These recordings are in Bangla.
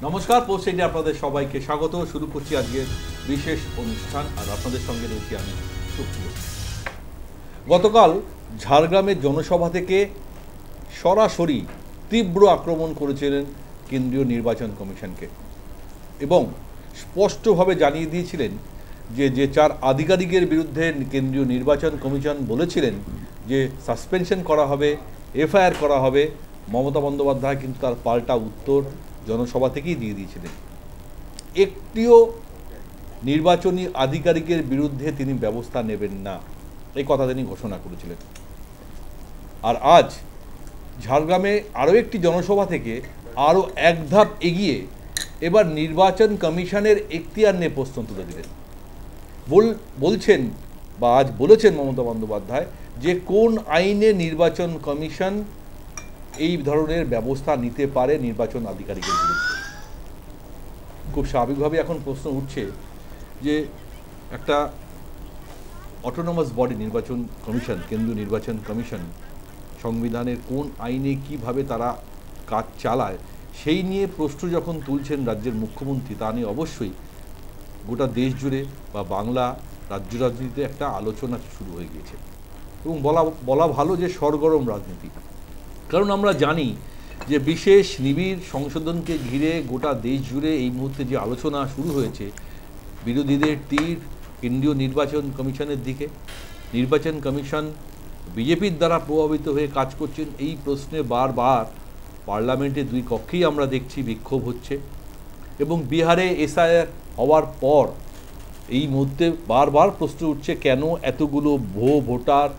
নমস্কার, পোস্ট ইন্ডিয়া আপনাদের সবাইকে স্বাগত। শুরু করছি আজকের বিশেষ অনুষ্ঠান, আর আপনাদের সঙ্গে রয়েছি আমি সুপ্রিয়। গতকাল ঝাড়গ্রামের জনসভা থেকে সরাসরি তীব্র আক্রমণ করেছিলেন কেন্দ্রীয় নির্বাচন কমিশনকে এবং স্পষ্টভাবে জানিয়ে দিয়েছিলেন যে চার আধিকারিকের বিরুদ্ধে কেন্দ্রীয় নির্বাচন কমিশন বলেছিলেন যে সাসপেনশন করা হবে, এফআইআর করা হবে, মমতা বন্দ্যোপাধ্যায় কিন্তু তার পাল্টা উত্তর জনসভা থেকেই দিয়ে দিয়েছিলেন। একটিও নির্বাচনী আধিকারিকের বিরুদ্ধে তিনি ব্যবস্থা নেবেন না, এই কথা তিনি ঘোষণা করেছিলেন। আর আজ ঝাড়গ্রামে আরও একটি জনসভা থেকে আরও এক ধাপ এগিয়ে এবার নির্বাচন কমিশনের এখতিয়ার নিয়ে প্রশ্ন তুলে দিলেন। বলছেন বা আজ বলেছেন মমতা বন্দ্যোপাধ্যায় যে কোন আইনে নির্বাচন কমিশন এই ধরনের ব্যবস্থা নিতে পারে নির্বাচন আধিকারিকের বিরুদ্ধে। খুব স্বাভাবিকভাবে এখন প্রশ্ন উঠছে যে একটা অটোনমাস বডি নির্বাচন কমিশন, কেন্দ্রীয় নির্বাচন কমিশন, সংবিধানের কোন আইনে কিভাবে তারা কাজ চালায় সেই নিয়ে প্রশ্ন যখন তুলছেন রাজ্যের মুখ্যমন্ত্রী, তা নিয়ে অবশ্যই গোটা দেশ জুড়ে বা বাংলা রাজ্য রাজনীতিতে একটা আলোচনা শুরু হয়ে গিয়েছে এবং বলা ভালো যে সরগরম রাজনীতি। কারণ আমরা জানি যে বিশেষ নিবিড় সংশোধনকে ঘিরে গোটা দেশ জুড়ে এই মুহূর্তে যে আলোচনা শুরু হয়েছে, বিরোধীদের তীর কেন্দ্রীয় নির্বাচন কমিশনের দিকে। নির্বাচন কমিশন বিজেপির দ্বারা প্রভাবিত হয়ে কাজ করছেন, এই প্রশ্নে বারবার পার্লামেন্টের দুই কক্ষেই আমরা দেখছি বিক্ষোভ হচ্ছে। এবং বিহারে এসআইআর হওয়ার পর এই মুহূর্তে বারবার প্রশ্ন উঠছে কেন এতগুলো ভোটার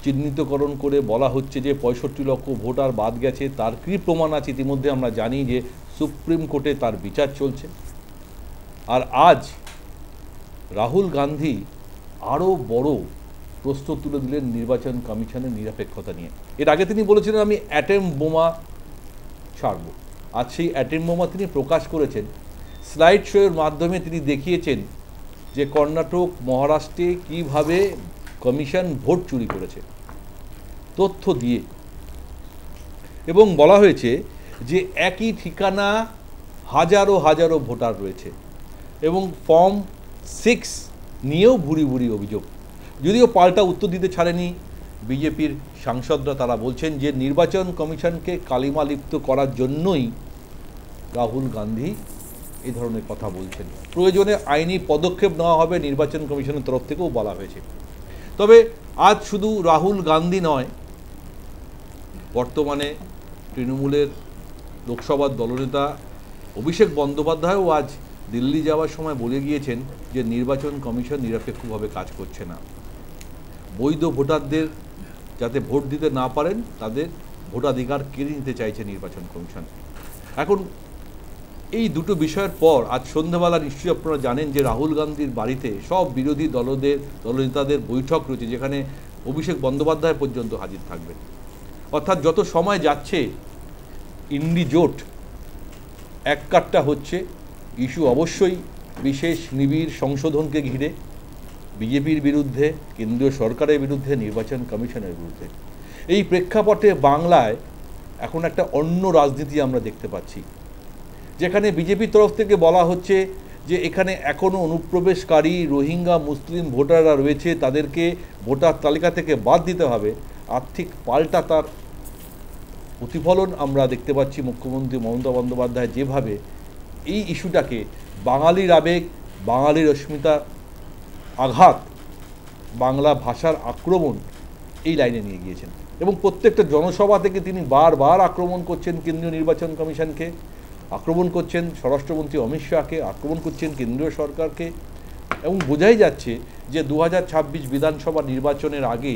চিহ্নিতকরণ করে বলা হচ্ছে যে 65 লক্ষ ভোটার বাদ গেছে, তার কী প্রমাণ আছে? ইতিমধ্যে আমরা জানি যে সুপ্রিম কোর্টে তার বিচার চলছে। আর আজ রাহুল গান্ধী আরও বড় প্রশ্ন তুলে দিলেন নির্বাচন কমিশনের নিরপেক্ষতা নিয়ে। এর আগে তিনি বলেছিলেন আমি অ্যাটম বোমা ছাড়ব। আজ সেই অ্যাটম বোমা তিনি প্রকাশ করেছেন। স্লাইড শোয়ের মাধ্যমে তিনি দেখিয়েছেন যে কর্ণাটক, মহারাষ্ট্রে কিভাবে কমিশন ভোট চুরি করেছে তথ্য দিয়ে, এবং বলা হয়েছে যে একই ঠিকানা হাজারো হাজারো ভোটার রয়েছে এবং ফর্ম 6 নিয়েও ভুরি ভুরি অভিযোগ। যদিও পাল্টা উত্তর দিতে ছাড়েনি বিজেপির সাংসদরা, তারা বলছেন যে নির্বাচন কমিশনকে কালিমালিপ্ত করার জন্যই রাহুল গান্ধী এই ধরনের কথা বলছেন। প্রয়োজনে আইনি পদক্ষেপ নেওয়া হবে নির্বাচন কমিশনের তরফ থেকেও বলা হয়েছে। তবে আজ শুধু রাহুল গান্ধী নয়, বর্তমানে তৃণমূলের লোকসভার দলনেতা অভিষেক বন্দ্যোপাধ্যায়ও আজ দিল্লি যাওয়ার সময় বলে গিয়েছেন যে নির্বাচন কমিশন নিরপেক্ষভাবে কাজ করছে না। বৈধ ভোটারদের যাতে ভোট দিতে না পারেন তাদের ভোটাধিকার কেড়ে নিতে চাইছে নির্বাচন কমিশন। এখন এই দুটো বিষয়ের পর আজ সন্ধ্যাবেলা নিশ্চয়ই আপনারা জানেন যে রাহুল গান্ধীর বাড়িতে সব বিরোধী দলনেতাদের বৈঠক রয়েছে, যেখানে অভিষেক বন্দ্যোপাধ্যায় পর্যন্ত হাজির থাকবেন। অর্থাৎ যত সময় যাচ্ছে ইন্ডি জোট এককাট্টা হচ্ছে। ইস্যু অবশ্যই বিশেষ নিবিড় সংশোধনকে ঘিরে, বিজেপির বিরুদ্ধে, কেন্দ্রীয় সরকারের বিরুদ্ধে, নির্বাচন কমিশনের বিরুদ্ধে। এই প্রেক্ষাপটে বাংলায় এখন একটা অন্য রাজনীতি আমরা দেখতে পাচ্ছি, যেখানে বিজেপির তরফ থেকে বলা হচ্ছে যে এখানে এখনও অনুপ্রবেশকারী রোহিঙ্গা মুসলিম ভোটাররা রয়েছে, তাদেরকে ভোটার তালিকা থেকে বাদ দিতে হবে। আর ঠিক পাল্টা তার প্রতিফলন আমরা দেখতে পাচ্ছি মুখ্যমন্ত্রী মমতা বন্দ্যোপাধ্যায় যেভাবে এই ইস্যুটাকে বাঙালির আবেগ, বাঙালির অস্মিতা আঘাত, বাংলা ভাষার আক্রমণ এই লাইনে নিয়ে গিয়েছেন। এবং প্রত্যেকটা জনসভা থেকে তিনি বারবার আক্রমণ করছেন কেন্দ্রীয় নির্বাচন কমিশনকে, আক্রমণ করছেন স্বরাষ্ট্রমন্ত্রী অমিত শাহকে, আক্রমণ করছেন কেন্দ্রীয় সরকারকে। এবং বোঝাই যাচ্ছে যে 2026 বিধানসভা নির্বাচনের আগে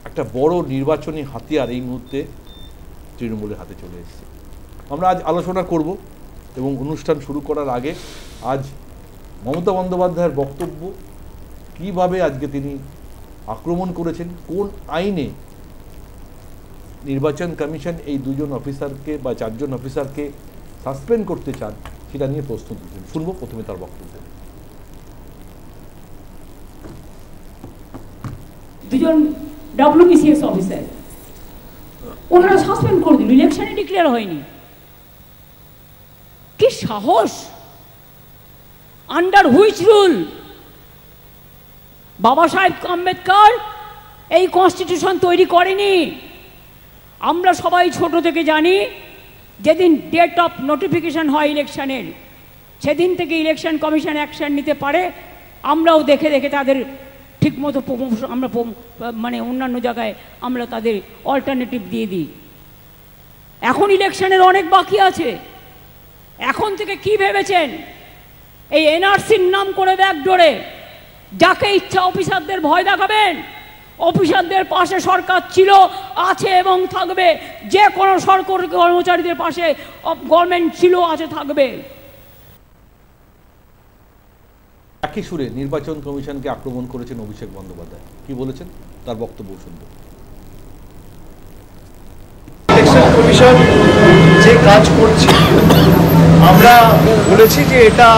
একটা বড় নির্বাচনী হাতিয়ার এই মুহূর্তে তৃণমূলের হাতে চলে এসেছে। আমরা আজ আলোচনা করব এবং অনুষ্ঠান শুরু করার আগে আজ মমতা বন্দ্যোপাধ্যায়ের বক্তব্য, কিভাবে আজকে তিনি আক্রমণ করেছেন, কোন আইনে নির্বাচন কমিশন এই 2জন অফিসারকে বা 4জন অফিসারকে সাসপেন্ড করতে চান, সেটা নিয়ে প্রশ্ন তুলছেন। শুনবো প্রথমে তার বক্তব্য। 2জন WBCS অফিসার ওনারা সাসপেন্ড করে দিল, ইলেকশনে ডিক্লেয়ার হয়নি। সাহস! আন্ডার হুইচ রুল বাবা সাহেব আম্বেদকর এই কনস্টিটিউশন তৈরি করেনি? আমরা সবাই ছোট থেকে জানি, যেদিন ডেট অফ নোটিফিকেশন হয় ইলেকশনের, সেদিন থেকে ইলেকশন কমিশন অ্যাকশন নিতে পারে। আমরাও দেখে দেখে তাদের ঠিকমতো আমরা মানে অন্যান্য জায়গায় আমরা তাদের অল্টারনেটিভ দিয়ে দিই। এখন ইলেকশনের অনেক বাকি আছে। এখন থেকে কি ভেবেছেন? এই এনআরসির নাম করে ব্যাকডোরে যাকে ইচ্ছা অফিসারদের ভয় দেখাবেন? অফিসারদের পাশে সরকার ছিল, আছে এবং থাকবে। যে কোনো সরকারি কর্মচারীদের পাশে গভর্নমেন্ট ছিল, আছে, থাকবে। একই সুরে নির্বাচন কমিশনকে আক্রমণ করেছেন অভিষেক বন্দ্যোপাধ্যায়। কি বলেছেন তার বক্তব্য শুনব। ইলেকশন কমিশন যে কাজ করছে আমরা বলেছি যে এটা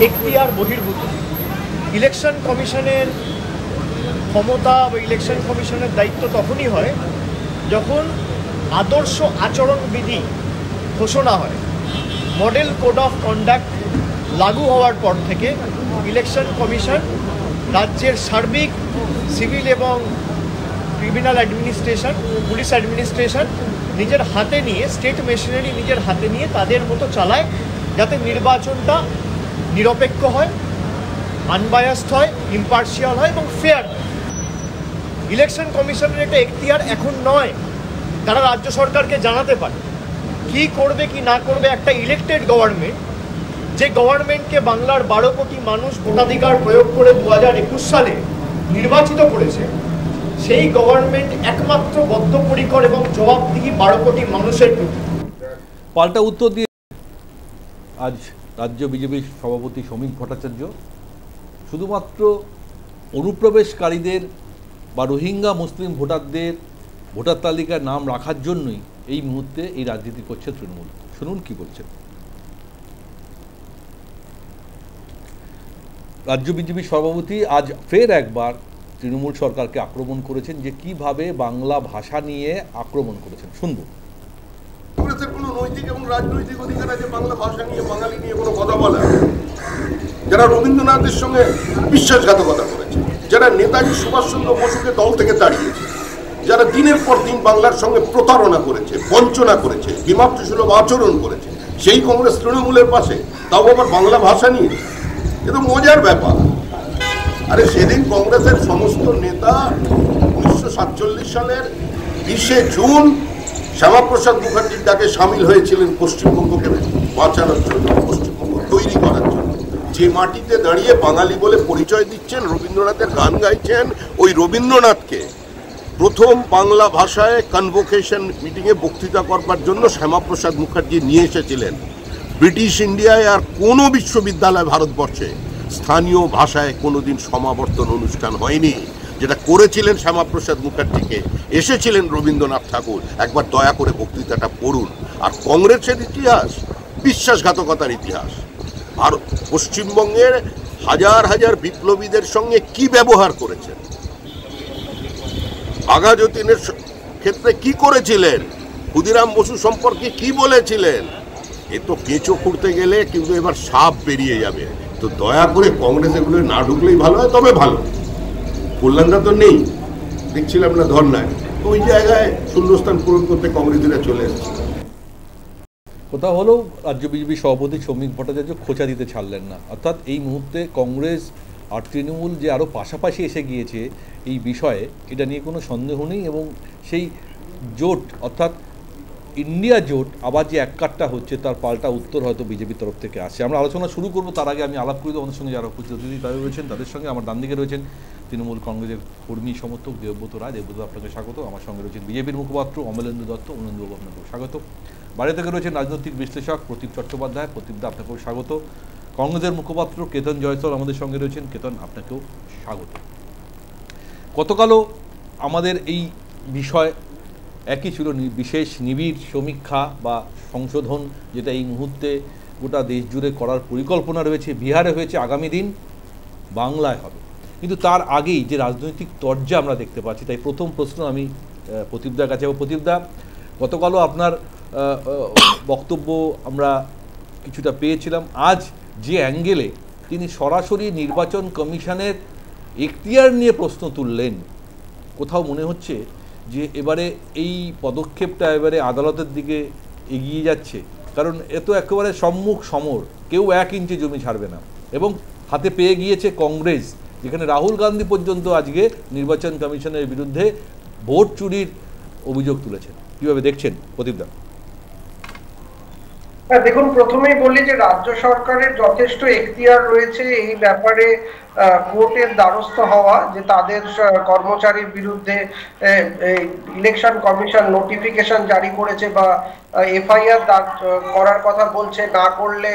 এখতিয়ার বহির্ভূত। ইলেকশন কমিশনের ক্ষমতা বা ইলেকশন কমিশনের দায়িত্ব তখনই হয় যখন আদর্শ আচরণবিধি ঘোষণা হয়। মডেল কোড অফ কন্ডাক্ট লাগু হওয়ার পর থেকে ইলেকশন কমিশন রাজ্যের সার্বিক সিভিল এবং ক্রিমিনাল অ্যাডমিনিস্ট্রেশন, পুলিশ অ্যাডমিনিস্ট্রেশন নিজের হাতে নিয়ে, স্টেট মেশিনারি নিজের হাতে নিয়ে তাদের মতো চালায়, যাতে নির্বাচনটা নিরপেক্ষ হয়, আনবায়াসড হয়, ইম্পার্শিয়াল হয় এবং ফেয়ার হয়। ইলেকশন কমিশনের একটা এখতিয়ার এখন নয়। তারা রাজ্য সরকারকে জানাতে পারে কি করবে কি না করবে। একটা ইলেক্টেড গভর্নমেন্ট, যে গভর্নমেন্টকে বাংলার 12 কোটি মানুষ ভোটাধিকার প্রয়োগ করে 2021 সালে নির্বাচিত করেছে, সেই গভর্নমেন্ট একমাত্র বদ্ধপরিকর এবং জবাবদিহি 12 কোটি মানুষের প্রতি। পাল্টা উত্তর দিয়ে আজ রাজ্য বিজেপির সভাপতি শ্রমিক ভট্টাচার্য শুধুমাত্র অনুপ্রবেশকারীদের বা রোহিঙ্গা মুসলিম ভোটারদের ভোটার তালিকায় নাম রাখার জন্যই এই মুহূর্তে এই রাজনীতি করছে তৃণমূল। শুনুন কি বলছেন। রাজ্য বিজেপি সভাপতি আজ ফের একবার তৃণমূল সরকারকে আক্রমণ করেছেন, যে কিভাবে বাংলা ভাষা নিয়ে আক্রমণ করেছেন শুনবো। কংগ্রেসের কোনো নৈতিক এবং রাজনৈতিক অধিকার আছে বাংলা ভাষা নিয়ে, বাঙালি নিয়ে কোনো কথা বলা? যারা রবীন্দ্রনাথের সঙ্গে বিশ্বাসঘাতকতা করেছে, যারা নেতাজি সুভাষচন্দ্র বসুকে দল থেকে তাড়িয়েছে, যারা দিনের পর দিন বাংলার সঙ্গে প্রতারণা করেছে, বঞ্চনা করেছে, বিমাতৃসুলভ আচরণ করেছে, সেই কংগ্রেস তৃণমূলের পাশে, তাও আবার বাংলা ভাষা নিয়ে। এ তো মজার ব্যাপার। আরে সেদিন কংগ্রেসের সমস্ত নেতা 1947 সালের 20 জুন শ্যামাপ্রসাদ মুখার্জির ডাকে সামিল হয়েছিলেন পশ্চিমবঙ্গকে বাঁচানোর জন্য, পশ্চিমবঙ্গ তৈরি করার জন্য। যে মাটিতে দাঁড়িয়ে বাঙালি বলে পরিচয় দিচ্ছেন, রবীন্দ্রনাথের গান গাইছেন, ওই রবীন্দ্রনাথকে প্রথম বাংলা ভাষায় কনভোকেশন মিটিংয়ে বক্তৃতা করবার জন্য শ্যামাপ্রসাদ মুখার্জি নিয়ে এসেছিলেন। ব্রিটিশ ইন্ডিয়ায় আর কোনো বিশ্ববিদ্যালয় ভারতবর্ষে স্থানীয় ভাষায় কোনোদিন সমাবর্তন অনুষ্ঠান হয়নি। যেটা করেছিলেন শ্যামাপ্রসাদ মুখার্জিকে, এসেছিলেন রবীন্দ্রনাথ ঠাকুর। একবার দয়া করে বক্তৃতাটা পড়ুন। আর কংগ্রেসের ইতিহাস বিশ্বাসঘাতকতার ইতিহাস। আর পশ্চিমবঙ্গের হাজার হাজার বিপ্লবীদের সঙ্গে কি ব্যবহার করেছেন, আগা যতীনের ক্ষেত্রে কি করেছিলেন, ক্ষুদিরাম বসু সম্পর্কে কি বলেছিলেন। এ তো কেঁচো খুঁড়তে গেলে কিন্তু এবার সাপ বেরিয়ে যাবে। তো দয়া করে কংগ্রেস এগুলো না ঢুকলেই ভালো হয়, তবে ভালো। কল্যাণদা তো নেই, দেখছিলাম না ধর্নায়, তো ওই জায়গায় শূন্যস্থান পূরণ করতে কংগ্রেসীরা চলে এসেছে। কোথাও হলেও রাজ্য বিজেপি সভাপতি শ্রমিক ভট্টাচার্য খোঁচা দিতে ছাড়লেন না। অর্থাৎ এই মুহূর্তে কংগ্রেস আর তৃণমূল যে আরও পাশাপাশি এসে গিয়েছে এই বিষয়ে, এটা নিয়ে কোনো সন্দেহ নেই। এবং সেই জোট অর্থাৎ ইন্ডিয়া জোট আবার যে এককাট্টা হচ্ছে, তার পাল্টা উত্তর হয়তো বিজেপির তরফ থেকে আসছে। আমরা আলোচনা শুরু করব, তার আগে আমি আলাপ করি আমাদের সঙ্গে যারা উপস্থিত অতিথি তারা রয়েছেন, তাদের সঙ্গে। আমার ডান দিকে রয়েছেন তৃণমূল কংগ্রেসের কর্মী সমর্থক দেবব্রত রায়। দেবব্রত, আপনাকে স্বাগত। আমার সঙ্গে রয়েছেন বিজেপির মুখপাত্র অমলেন্দু দত্ত। অমলেন্দুবাবু, আপনাকেও স্বাগত। বাইরে থেকে রয়েছেন রাজনৈতিক বিশ্লেষক প্রতীপ চট্টোপাধ্যায়। প্রতীপদা, আপনাকেও স্বাগত। কংগ্রেসের মুখপাত্র কেতন জয়সওয়াল আমাদের সঙ্গে রয়েছেন। কেতন, আপনাকেও স্বাগত। গতকালও আমাদের এই বিষয় একই ছিল, বিশেষ নিবিড় সমীক্ষা বা সংশোধন, যেটা এই মুহূর্তে গোটা দেশ জুড়ে করার পরিকল্পনা রয়েছে। বিহারে হয়েছে, আগামী দিন বাংলায় হবে। কিন্তু তার আগেই যে রাজনৈতিক তরজা আমরা দেখতে পাচ্ছি, তাই প্রথম প্রশ্ন আমি প্রতীপদার কাছে। প্রতীপদা, গতকালও আপনার বক্তব্য আমরা কিছুটা পেয়েছিলাম। আজ যে অ্যাঙ্গেলে তিনি সরাসরি নির্বাচন কমিশনের এখতিয়ার নিয়ে প্রশ্ন তুললেন, কোথাও মনে হচ্ছে যে এবারে এই পদক্ষেপটা এবারে আদালতের দিকে এগিয়ে যাচ্ছে, কারণ এ তো একেবারে সম্মুখ সমর, কেউ 1 ইঞ্চি জমি ছাড়বে না, এবং হাতে পেয়ে গিয়েছে কংগ্রেস, যেখানে রাহুল গান্ধী পর্যন্ত আজকে নির্বাচন কমিশনের বিরুদ্ধে ভোট চুরির অভিযোগ তুলেছেন। কীভাবে দেখছেন প্রদীপদা? দেখুন, প্রথমেই বলি যে রাজ্য সরকারের যথেষ্ট এখতিয়ার রয়েছে এই ব্যাপারে কোর্টের দ্বারস্থ হওয়া, যে তাদের কর্মচারীর বিরুদ্ধে ইলেকশন কমিশন নোটিফিকেশন জারি করেছে বা এফআইআর করার কথা বলছে, না করলে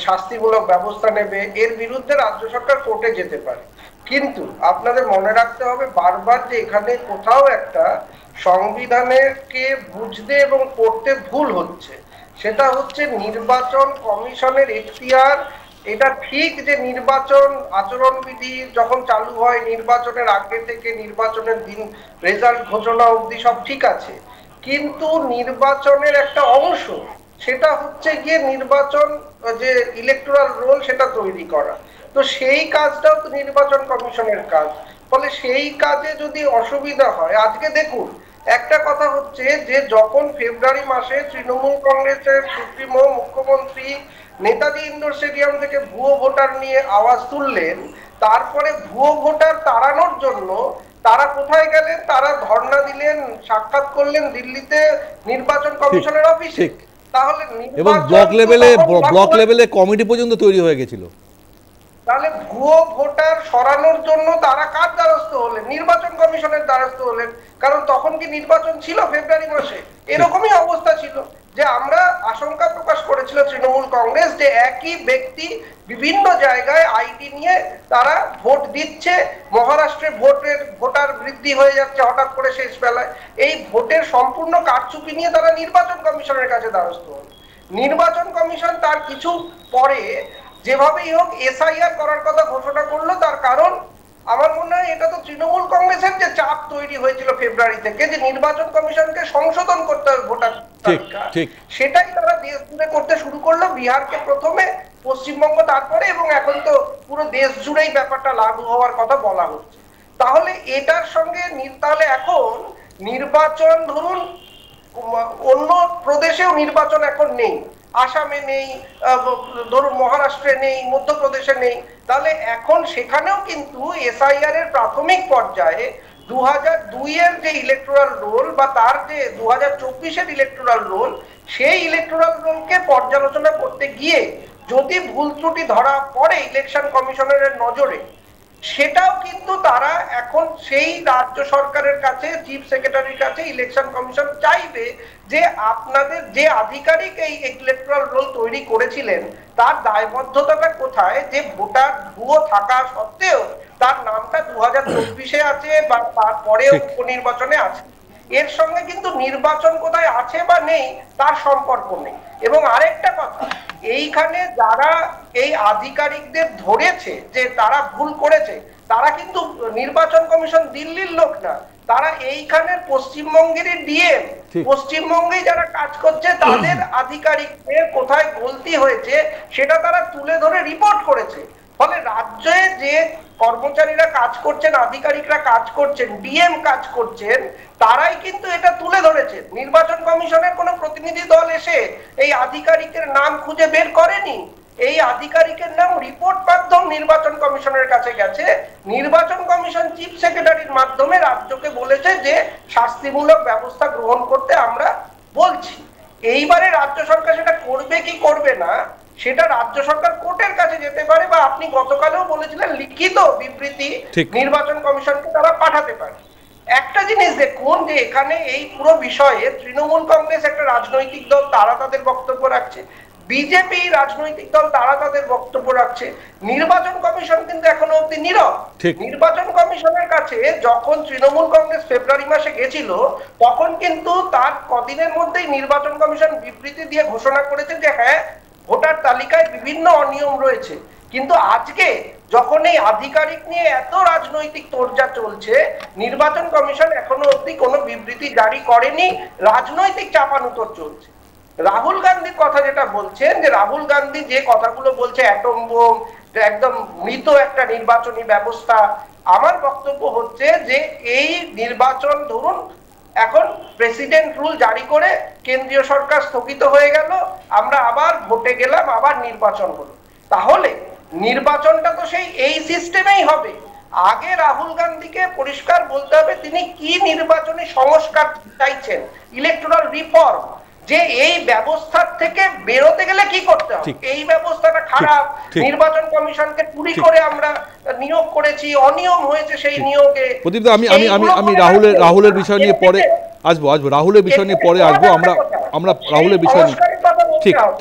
শাস্তিমূলক ব্যবস্থা নেবে, এর বিরুদ্ধে রাজ্য সরকার কোর্টে যেতে পারে। কিন্তু আপনাদের মনে রাখতে হবে বারবার যে এখানে কোথাও একটা সংবিধানকে বুঝতে এবং পড়তে ভুল হচ্ছে। সেটা হচ্ছে নির্বাচন কমিশনের এখতিয়ার। এটা ঠিক যে নির্বাচন আচরণবিধি যখন চালু হয়, নির্বাচনের আগে থেকে নির্বাচনের দিন রেজাল্ট ঘোষণা অবধি সব ঠিক আছে, কিন্তু নির্বাচনের একটা অংশ সেটা হচ্ছে গিয়ে নির্বাচন যে ইলেকটোরাল রোল সেটা তৈরি করা। তো সেই কাজটাও তো নির্বাচন কমিশনের কাজ। ফলে সেই কাজে যদি অসুবিধা হয়, আজকে দেখুন একটা কথা হচ্ছে যে যখন ফেব্রুয়ারি মাসে তৃণমূল কংগ্রেসের সুপ্রিমো মুখ্যমন্ত্রী নেতাজি ইন্ডোর স্টেডিয়াম থেকে ভুয়ো ভোটার নিয়ে আওয়াজ তুললেন, তারপরে ভুয়ো ভোটার তাড়ানোর জন্য তারা কোথায় গেলেন? তারা ধর্ণা দিলেন, সাক্ষাৎ করলেন দিল্লিতে নির্বাচন কমিশনের অফিসে। তাহলে এবং ব্লক লেভেলে কমিটি পর্যন্ত তৈরি হয়ে গেছিল। তাহলে ভুয়ো ভোটার সরানোর জন্য তারা কার দ্বারস্থ হলেন? নির্বাচন কমিশনের দ্বারস্থ হলেন। কারণ তখন কি নির্বাচন ছিল ফেব্রুয়ারি মাসে? এরকমই অবস্থা ছিল যে আমরা আশঙ্কা প্রকাশ করেছিল তৃণমূল কংগ্রেস যে একই ব্যক্তি বিভিন্ন জায়গায় আইডি নিয়ে তারা ভোট দিচ্ছে, মহারাষ্ট্রে ভোটার বৃদ্ধি হয়ে যাচ্ছে হঠাৎ করে শেষ বেলায়। এই ভোটের সম্পূর্ণ কারচুপি নিয়ে তারা নির্বাচন কমিশনের কাছে দ্বারস্থ হল। নির্বাচন কমিশন তার কিছু পরে যেভাবেই হোক এসআইআর করার কথা ঘোষণা করলো। তার কারণ আমার মনে হয় এটা তো তৃণমূল কংগ্রেসের যে চাপ তৈরি হয়েছিল ফেব্রুয়ারি থেকে যে নির্বাচন কমিশনকে সংশোধন করতে হবে ভোটার তালিকা, সেটাই তারা দেশ জুড়ে করতে শুরু করলো। বিহারকে প্রথমে, পশ্চিমবঙ্গ তারপরে, এবং এখন তো পুরো দেশ জুড়েই ব্যাপারটা লাগু হওয়ার কথা বলা হচ্ছে। তাহলে এটার সঙ্গে তাহলে এখন নির্বাচন ধরুন অন্য প্রদেশেও নির্বাচন এখন নেই, আসামে নেই, ধরুন মহারাষ্ট্রে নেই, মধ্যপ্রদেশে নেই, তাহলে এখন সেখানেও কিন্তু এসআইআর এর প্রাথমিক পর্যায়ে 2002 এর যে ইলেকটোরাল রোল বা তার যে 2024 এর ইলেকটোরাল রোল, সেই ইলেকটোরাল রোলকে পর্যালোচনা করতে গিয়ে যদি ভুল ত্রুটি ধরা পড়ে ইলেকশন কমিশনের নজরে, সেটাও কিন্তু তারা এখন সেই রাজ্য সরকারের কাছে, চিফ সেক্রেটারির কাছে ইলেকশন কমিশন চাইবে যে আপনাদের যে আধিকারিক এই ইলেকটোরাল রোল তৈরি করেছিলেন তার দায়বদ্ধতাটা কোথায়, যে ভোটার ভুয়ো থাকা সত্ত্বেও তার নামটা 2024-এ আছে বা তারপরেও উপনির্বাচনে আছে। এর সঙ্গে কিন্তু নির্বাচন কোথায় আছে বা নেই তার সম্পর্ক নেই। এবং আরেকটা কথা, এইখানে যারা এই আধিকারিকদের ধরেছে যে তারা ভুল করেছে, তারা কিন্তু নির্বাচন কমিশন দিল্লির লোক না, তারা এইখানের পশ্চিমবঙ্গেরই ডিএম, পশ্চিমবঙ্গে যারা কাজ করছে তাদের আধিকারিকদের কোথায় গলতি হয়েছে সেটা তারা তুলে ধরে রিপোর্ট করেছে। ফলে রাজ্যে যে কর্মচারীরা কাজ করছেন, আধিকারিকরা কাজ করছেন, ডিএম কাজ করছেন, তারাই কিন্তু এটা তুলে ধরেছেন। নির্বাচন কমিশনের কোনো প্রতিনিধি দল এসে এই আধিকারিকের নাম খুঁজে বের করেনি। এই আধিকারিকের নাম রিপোর্ট মাধ্যম নির্বাচন কমিশনের কাছে গেছে। নির্বাচন কমিশন চিফ সেক্রেটারির মাধ্যমে রাজ্যকে বলেছে যে শাস্তিমূলক ব্যবস্থা গ্রহণ করতে আমরা বলছি। এইবারে রাজ্য সরকার সেটা করবে কি করবে না সেটা রাজ্য সরকার কোর্টের কাছে যেতে পারে, বা আপনি গতকালেও বলেছিলেন লিখিত বিবৃতি নির্বাচন কমিশনকে তারা পাঠাতে পারে। একটা জিনিস দেখুন যে এখানে এই পুরো বিষয়ে তৃণমূল কংগ্রেস একটা রাজনৈতিক দল, তারা তাদের বক্তব্য রাখছে, বিজেপি রাজনৈতিক দল তারা তাদের বক্তব্য রাখছে, নির্বাচন কমিশন কিন্তু এখনো অব্দি নীরব। নির্বাচন কমিশনের কাছে যখন তৃণমূল কংগ্রেস ফেব্রুয়ারি মাসে গেছিল তখন কিন্তু তার কদিনের মধ্যেই নির্বাচন কমিশন বিবৃতি দিয়ে ঘোষণা করেছে যে হ্যাঁ ভোটার তালিকায় বিভিন্ন অনিয়ম রয়েছে। কিন্তু আজকে যখন এই আধিকারিক নিয়ে এত রাজনৈতিক তোড়জা চলছে, নির্বাচন কমিশন এখনো অবধি কোনো বিবৃতি জারি করেনি, রাজনৈতিক চাপানুতর চলছে। রাহুল গান্ধীর কথা যেটা বলছেন, যে রাহুল গান্ধী যে কথাগুলো বলছে অ্যাটম বোম, একদম মৃত একটা নির্বাচনী ব্যবস্থা, আমার বক্তব্য হচ্ছে যে এই নির্বাচন ধরুন এখন প্রেসিডেন্ট রুল জারি করে কেন্দ্রীয় সরকার স্থগিত হয়ে গেল, আমরা আবার ভোটে গেলাম, আবার নির্বাচন হলো, তাহলে নির্বাচনটা তো সেই এই সিস্টেমেই হবে। আগে রাহুল গান্ধীকে পরিষ্কার বলতে হবে তিনি কি নির্বাচনী সংস্কার চাইছেন, ইলেকটোরাল রিফর্ম, যে এই ব্যবস্থার থেকে বেরোতে গেলে কি করতে হবে। এই ব্যবস্থাটা খারাপ, নির্বাচন কমিশনকে চুরি করে আমরা নিয়োগ করেছি, অনিয়ম হয়েছে সেই নিয়োগে। প্রদীপ দা, আমি রাহুলের বিষয় নিয়ে পরে আসবো রাহুলের বিষয় নিয়ে পরে আসবো আমরা রাহুলের বিষয় নিয়ে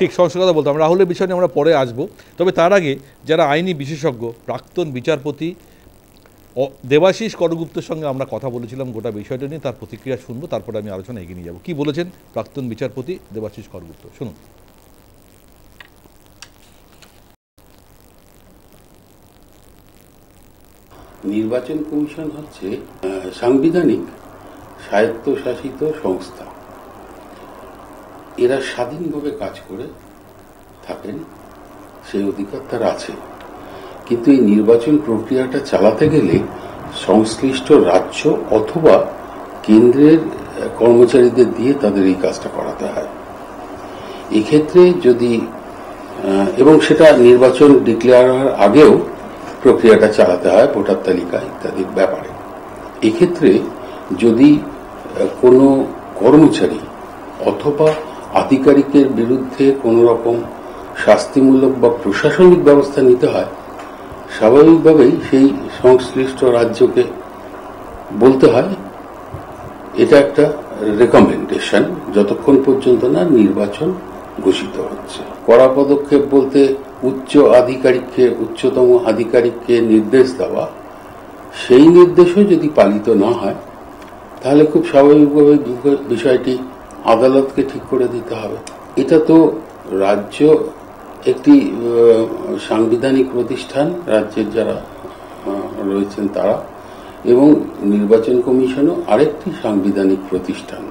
ঠিক সংস্কার কথা বলতাম, রাহুলের বিষয় নিয়ে আমরা পরে আসবো। তবে তার আগে যারা আইনি বিশেষজ্ঞ, প্রাক্তন বিচারপতি দেবাশিস করগুপ্তের সঙ্গে আমরা কথা বলেছিলাম গোটা বিষয়টা নিয়ে, তার প্রতিক্রিয়া শুনবো, তারপরে আমি আলোচনা এগিয়ে নিয়ে যাবো। কি বলেছেন প্রাক্তন বিচারপতি দেবাশিস করগুপ্ত, শুনুন। নির্বাচন কমিশন হচ্ছে সাংবিধানিক স্বায়ত্তশাসিত সংস্থা। এরা স্বাধীনভাবে কাজ করে থাকেন, সেই অধিকার তার আছে। কিন্তু এই নির্বাচন প্রক্রিয়াটা চালাতে গেলে সংশ্লিষ্ট রাজ্য অথবা কেন্দ্রের কর্মচারীদের দিয়ে তাদের এই কাজটা করাতে হয়। এক্ষেত্রে যদি এবং সেটা নির্বাচন ডিক্লেয়ার হওয়ার আগেও প্রক্রিয়াটা চালাতে হয় ভোটার তালিকা ইত্যাদির ব্যাপারে। এক্ষেত্রে যদি কোনো কর্মচারী অথবা আধিকারিকের বিরুদ্ধে কোনো রকম শাস্তিমূলক বা প্রশাসনিক ব্যবস্থা নিতে হয়, স্বাভাবিকভাবেই সেই সংশ্লিষ্ট রাজ্যকে বলতে হয় এটা একটা রেকমেন্ডেশন, যতক্ষণ পর্যন্ত না নির্বাচন ঘোষিত হচ্ছে। কড়া পদক্ষেপ বলতে উচ্চতম আধিকারিককে নির্দেশ দেওয়া, সেই নির্দেশও যদি পালিত না হয় তাহলে খুব স্বাভাবিকভাবে বিষয়টি আদালতকে ঠিক করে দিতে হবে। এটা তো রাজ্য একটি সাংবিধানিক প্রতিষ্ঠান, রাজ্যের যারা রয়েছেন তারা, এবং নির্বাচন কমিশনও আরেকটি সাংবিধানিক প্রতিষ্ঠান।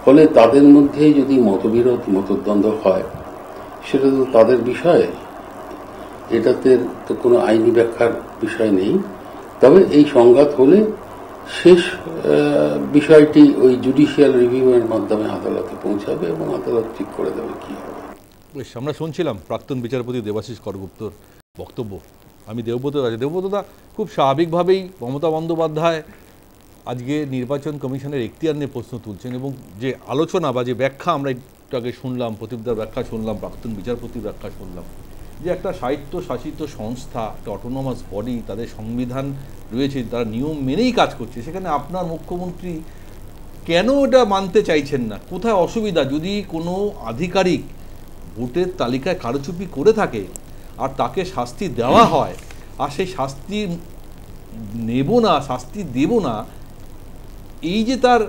ফলে তাদের মধ্যে যদি মতবিরোধ মতদ্বন্দ্ব হয় সেটা তো তাদের বিষয়, এটাতে তো কোনো আইনি ব্যাখ্যার বিষয় নেই। তবে এই সংঘাত হলে শেষ বিষয়টি ওই জুডিশিয়াল রিভিউয়ের মাধ্যমে আদালতে পৌঁছাবে এবং আদালত ঠিক করে দেবে কি হবে। বেশ, আমরা শুনছিলাম প্রাক্তন বিচারপতি দেবাশিস করগুপ্তর বক্তব্য। আমি দেবব্রতদা, খুব স্বাভাবিকভাবেই মমতা বন্দ্যোপাধ্যায় আজকে নির্বাচন কমিশনের এখতিয়ার নিয়ে প্রশ্ন তুলছেন, এবং যে আলোচনা বা যে ব্যাখ্যা আমরা একটু আগে শুনলাম, প্রদীপদার ব্যাখ্যা শুনলাম, প্রাক্তন বিচারপতির ব্যাখ্যা শুনলাম, যে একটা স্বায়ত্তশাসিত সংস্থা, একটা অটোনমাস বডি, তাদের সংবিধান রয়েছে, তারা নিয়ম মেনেই কাজ করছে, সেখানে আপনার মুখ্যমন্ত্রী কেন এটা মানতে চাইছেন না? কোথায় অসুবিধা? যদি কোনো আধিকারিক ভোটের তালিকায় কারচুপি করে থাকে আর তাকে শাস্তি দেওয়া হয়, আর সেই শাস্তি নেব না, শাস্তি দেব না, এই যে তার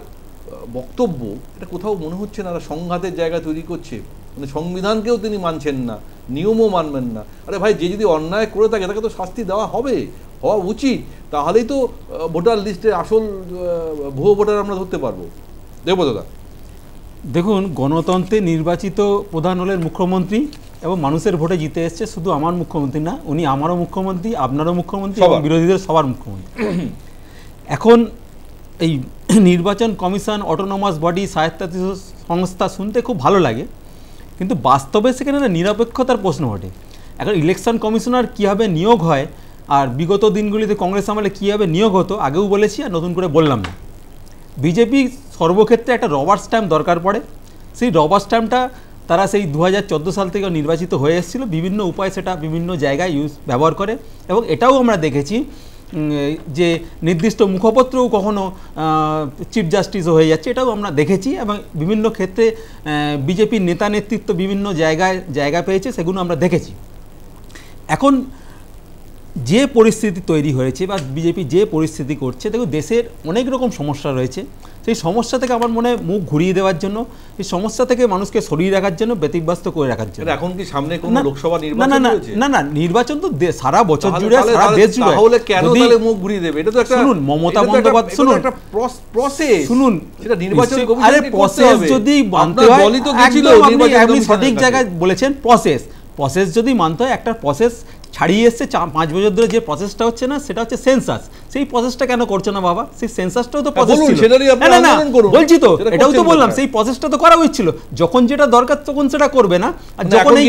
বক্তব্য, এটা কোথাও মনে হচ্ছে না সংঘাতের জায়গা তৈরি করছে? মানে সংবিধানকেও তিনি মানছেন না, নিয়মও মানবেন না। আরে ভাই, যে যদি অন্যায় করে থাকে তাকে তো শাস্তি দেওয়া হওয়া উচিত, তাহলেই তো ভোটার লিস্টে আসল ভুয়ো ভোটার আমরা ধরতে পারবো। দেবব্রতদা, দেখুন, গণতন্ত্রে নির্বাচিত প্রধান হলেন মুখ্যমন্ত্রী এবং মানুষের ভোটে জিতে এসছে। শুধু আমার মুখ্যমন্ত্রী না, উনি আমারও মুখ্যমন্ত্রী, আপনারও মুখ্যমন্ত্রী, এবং বিরোধীদের সবার মুখ্যমন্ত্রী। এখন এই নির্বাচন কমিশন, অটোনমাস বডি, স্বায়ত্তশাসিত সংস্থা শুনতে খুব ভালো লাগে, কিন্তু বাস্তবে সেখানে নিরপেক্ষতার প্রশ্ন ওঠে। এখন ইলেকশন কমিশনার কীভাবে নিয়োগ হয় আর বিগত দিনগুলিতে কংগ্রেস আমলে কীভাবে নিয়োগ হতো, আগেও বলেছি আর নতুন করে বললাম না। বিজেপি সর্বক্ষেত্রে একটা রবার স্ট্যাম্প দরকার পড়ে। সেই রবার স্ট্যাম্পটা তারা সেই 2014 সাল থেকে নির্বাচিত হয়ে এসেছিলো, বিভিন্ন উপায়ে সেটা বিভিন্ন জায়গায় ব্যবহার করে। এবং এটাও আমরা দেখেছি যে নির্দিষ্ট মুখপত্রও কখনো চিফ জাস্টিসও হয়ে যাচ্ছে, এটাও আমরা দেখেছি। এবং বিভিন্ন ক্ষেত্রে বিজেপির নেতা নেতৃত্ব বিভিন্ন জায়গা পেয়েছে, সেগুলো আমরা দেখেছি। এখন যে পরিস্থিতি তৈরি হয়েছে বা বিজেপি যে পরিস্থিতি করছে, দেখো দেশের অনেক রকম সমস্যা রয়েছে, সেই সমস্যা থেকে আমার মনে হয় মুখ ঘুরিয়ে দেওয়ার জন্য, এই সমস্যা থেকে মানুষকে সরিয়ে রাখার জন্য, ব্যতিব্যস্ত করে রাখার জন্য। এখন কি সামনে কোনো লোকসভা নির্বাচন রয়েছে? না না, নির্বাচন তো সারা বছর জুড়ে, সারা দেশ জুড়ে। তাহলে কেন তাহলে মুখ ঘুরিয়ে দেবে? এটা তো একটা, শুনুন মমতা বন্দ্যোপাধ্যায়, শুনুন একটা প্রসেস, শুনুন সেটা নির্বাচন কমিশন, আরে প্রসেস যদি মানতে হয়, আপনি সঠিক জায়গায় বলেছেন, প্রসেস যদি মানতে হয়, একটা প্রসেস ছাড়িয়ে এসছে 5 বছর ধরে, যে প্রসেসটা হচ্ছে না সেটা হচ্ছে সেন্সাস। সেই প্রসেসটা কেন করছে না বাবা? সেই সেন্সাসটাও তো প্রসেস ছিল। না বলছি তো, এটাও তো বললাম, সেই প্রসেসটা তো করা উচিত ছিল। যখন যেটা দরকার তখন সেটা করবে না, আর যখন এই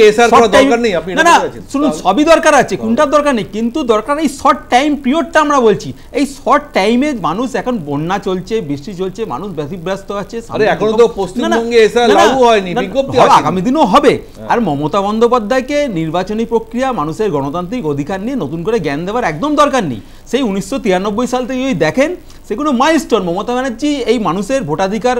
না না শুনুন, সবই দরকার আছে, কোনটার দরকার নেই, কিন্তু দরকার এই শর্ট টাইম পিরিয়ডটা। আমরা বলছি এই শর্ট টাইমে মানুষ, এখন বন্যা চলছে, বৃষ্টি চলছে, মানুষ ব্যতিব্যস্ত আছে। আরে এখনো তো পশ্চিমবঙ্গে এসআর লাগু হয়নি, বিজ্ঞপ্তি আছে, আগামী দিনও হবে। আর মমতা বন্দ্যোপাধ্যায়কে নির্বাচনী প্রক্রিয়া, মানুষের গণতান্ত্রিক অধিকার নিয়ে নতুন করে জ্ঞান দেওয়ার একদম দরকার নেই। সেই 1993 সাল থেকে যদি দেখেন, সেগুলো মাইলস্টোন। মমতা ব্যানার্জি এই মানুষের ভোটাধিকার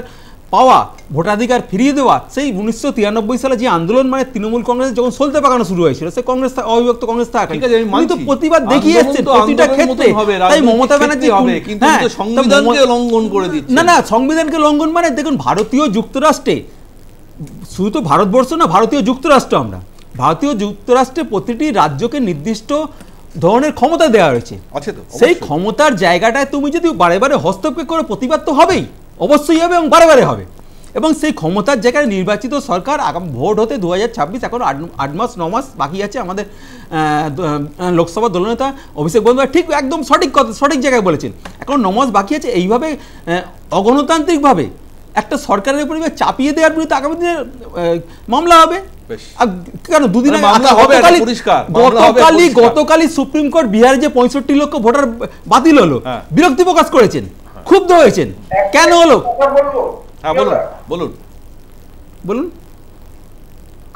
পাওয়া, ভোটাধিকার ফিরিয়ে দেওয়া, সেই 1993 সালে যে আন্দোলন, মানে তৃণমূল কংগ্রেস যখন সলতে পাকানো শুরু হয়েছিল, সে কংগ্রেস অবিভক্ত কংগ্রেস থাকে, কিন্তু প্রতিবাদ দেখিয়ে এসছেন প্রতিটা ক্ষেত্রে। তাই মমতা ব্যানার্জি সংবিধানকে লঙ্ঘন করে দিচ্ছে। না না, সংবিধানকে লঙ্ঘন মানে দেখুন, ভারতীয় যুক্তরাষ্ট্রে, শুধু তো ভারতবর্ষ না, ভারতীয় যুক্তরাষ্ট্র, আমরা ভারতীয় যুক্তরাষ্ট্রে প্রতিটি রাজ্যকে নির্দিষ্ট ধরনের ক্ষমতা দেওয়া হয়েছে। সেই ক্ষমতার জায়গাটায় তুমি যদি বারে বারে হস্তক্ষেপ করে, প্রতিবাদ তো হবেই, অবশ্যই হবে এবং বারে বারে হবে। এবং সেই ক্ষমতার জায়গায় নির্বাচিত সরকার, আগামী ভোট হতে 2026, এখন 8 মাস 9 মাস বাকি আছে। আমাদের লোকসভা দলনেতা অভিষেক বন্দ্যোপাধ্যায় ঠিক একদম সঠিক জায়গায় বলেছেন, এখন 9 মাস বাকি আছে। এইভাবে অগণতান্ত্রিকভাবে একটা সরকারের উপর চাপিয়ে দেওয়ার বিরুদ্ধে আগামী দিনে মামলা হবে। কেন দুদিন গতকালই সুপ্রিম কোর্ট বিহারে যে 65 লক্ষ ভোটার বাতিল হলো, বিরক্তি প্রকাশ করেছেন, ক্ষুব্ধ হয়েছেন, কেন হলো? বলুন।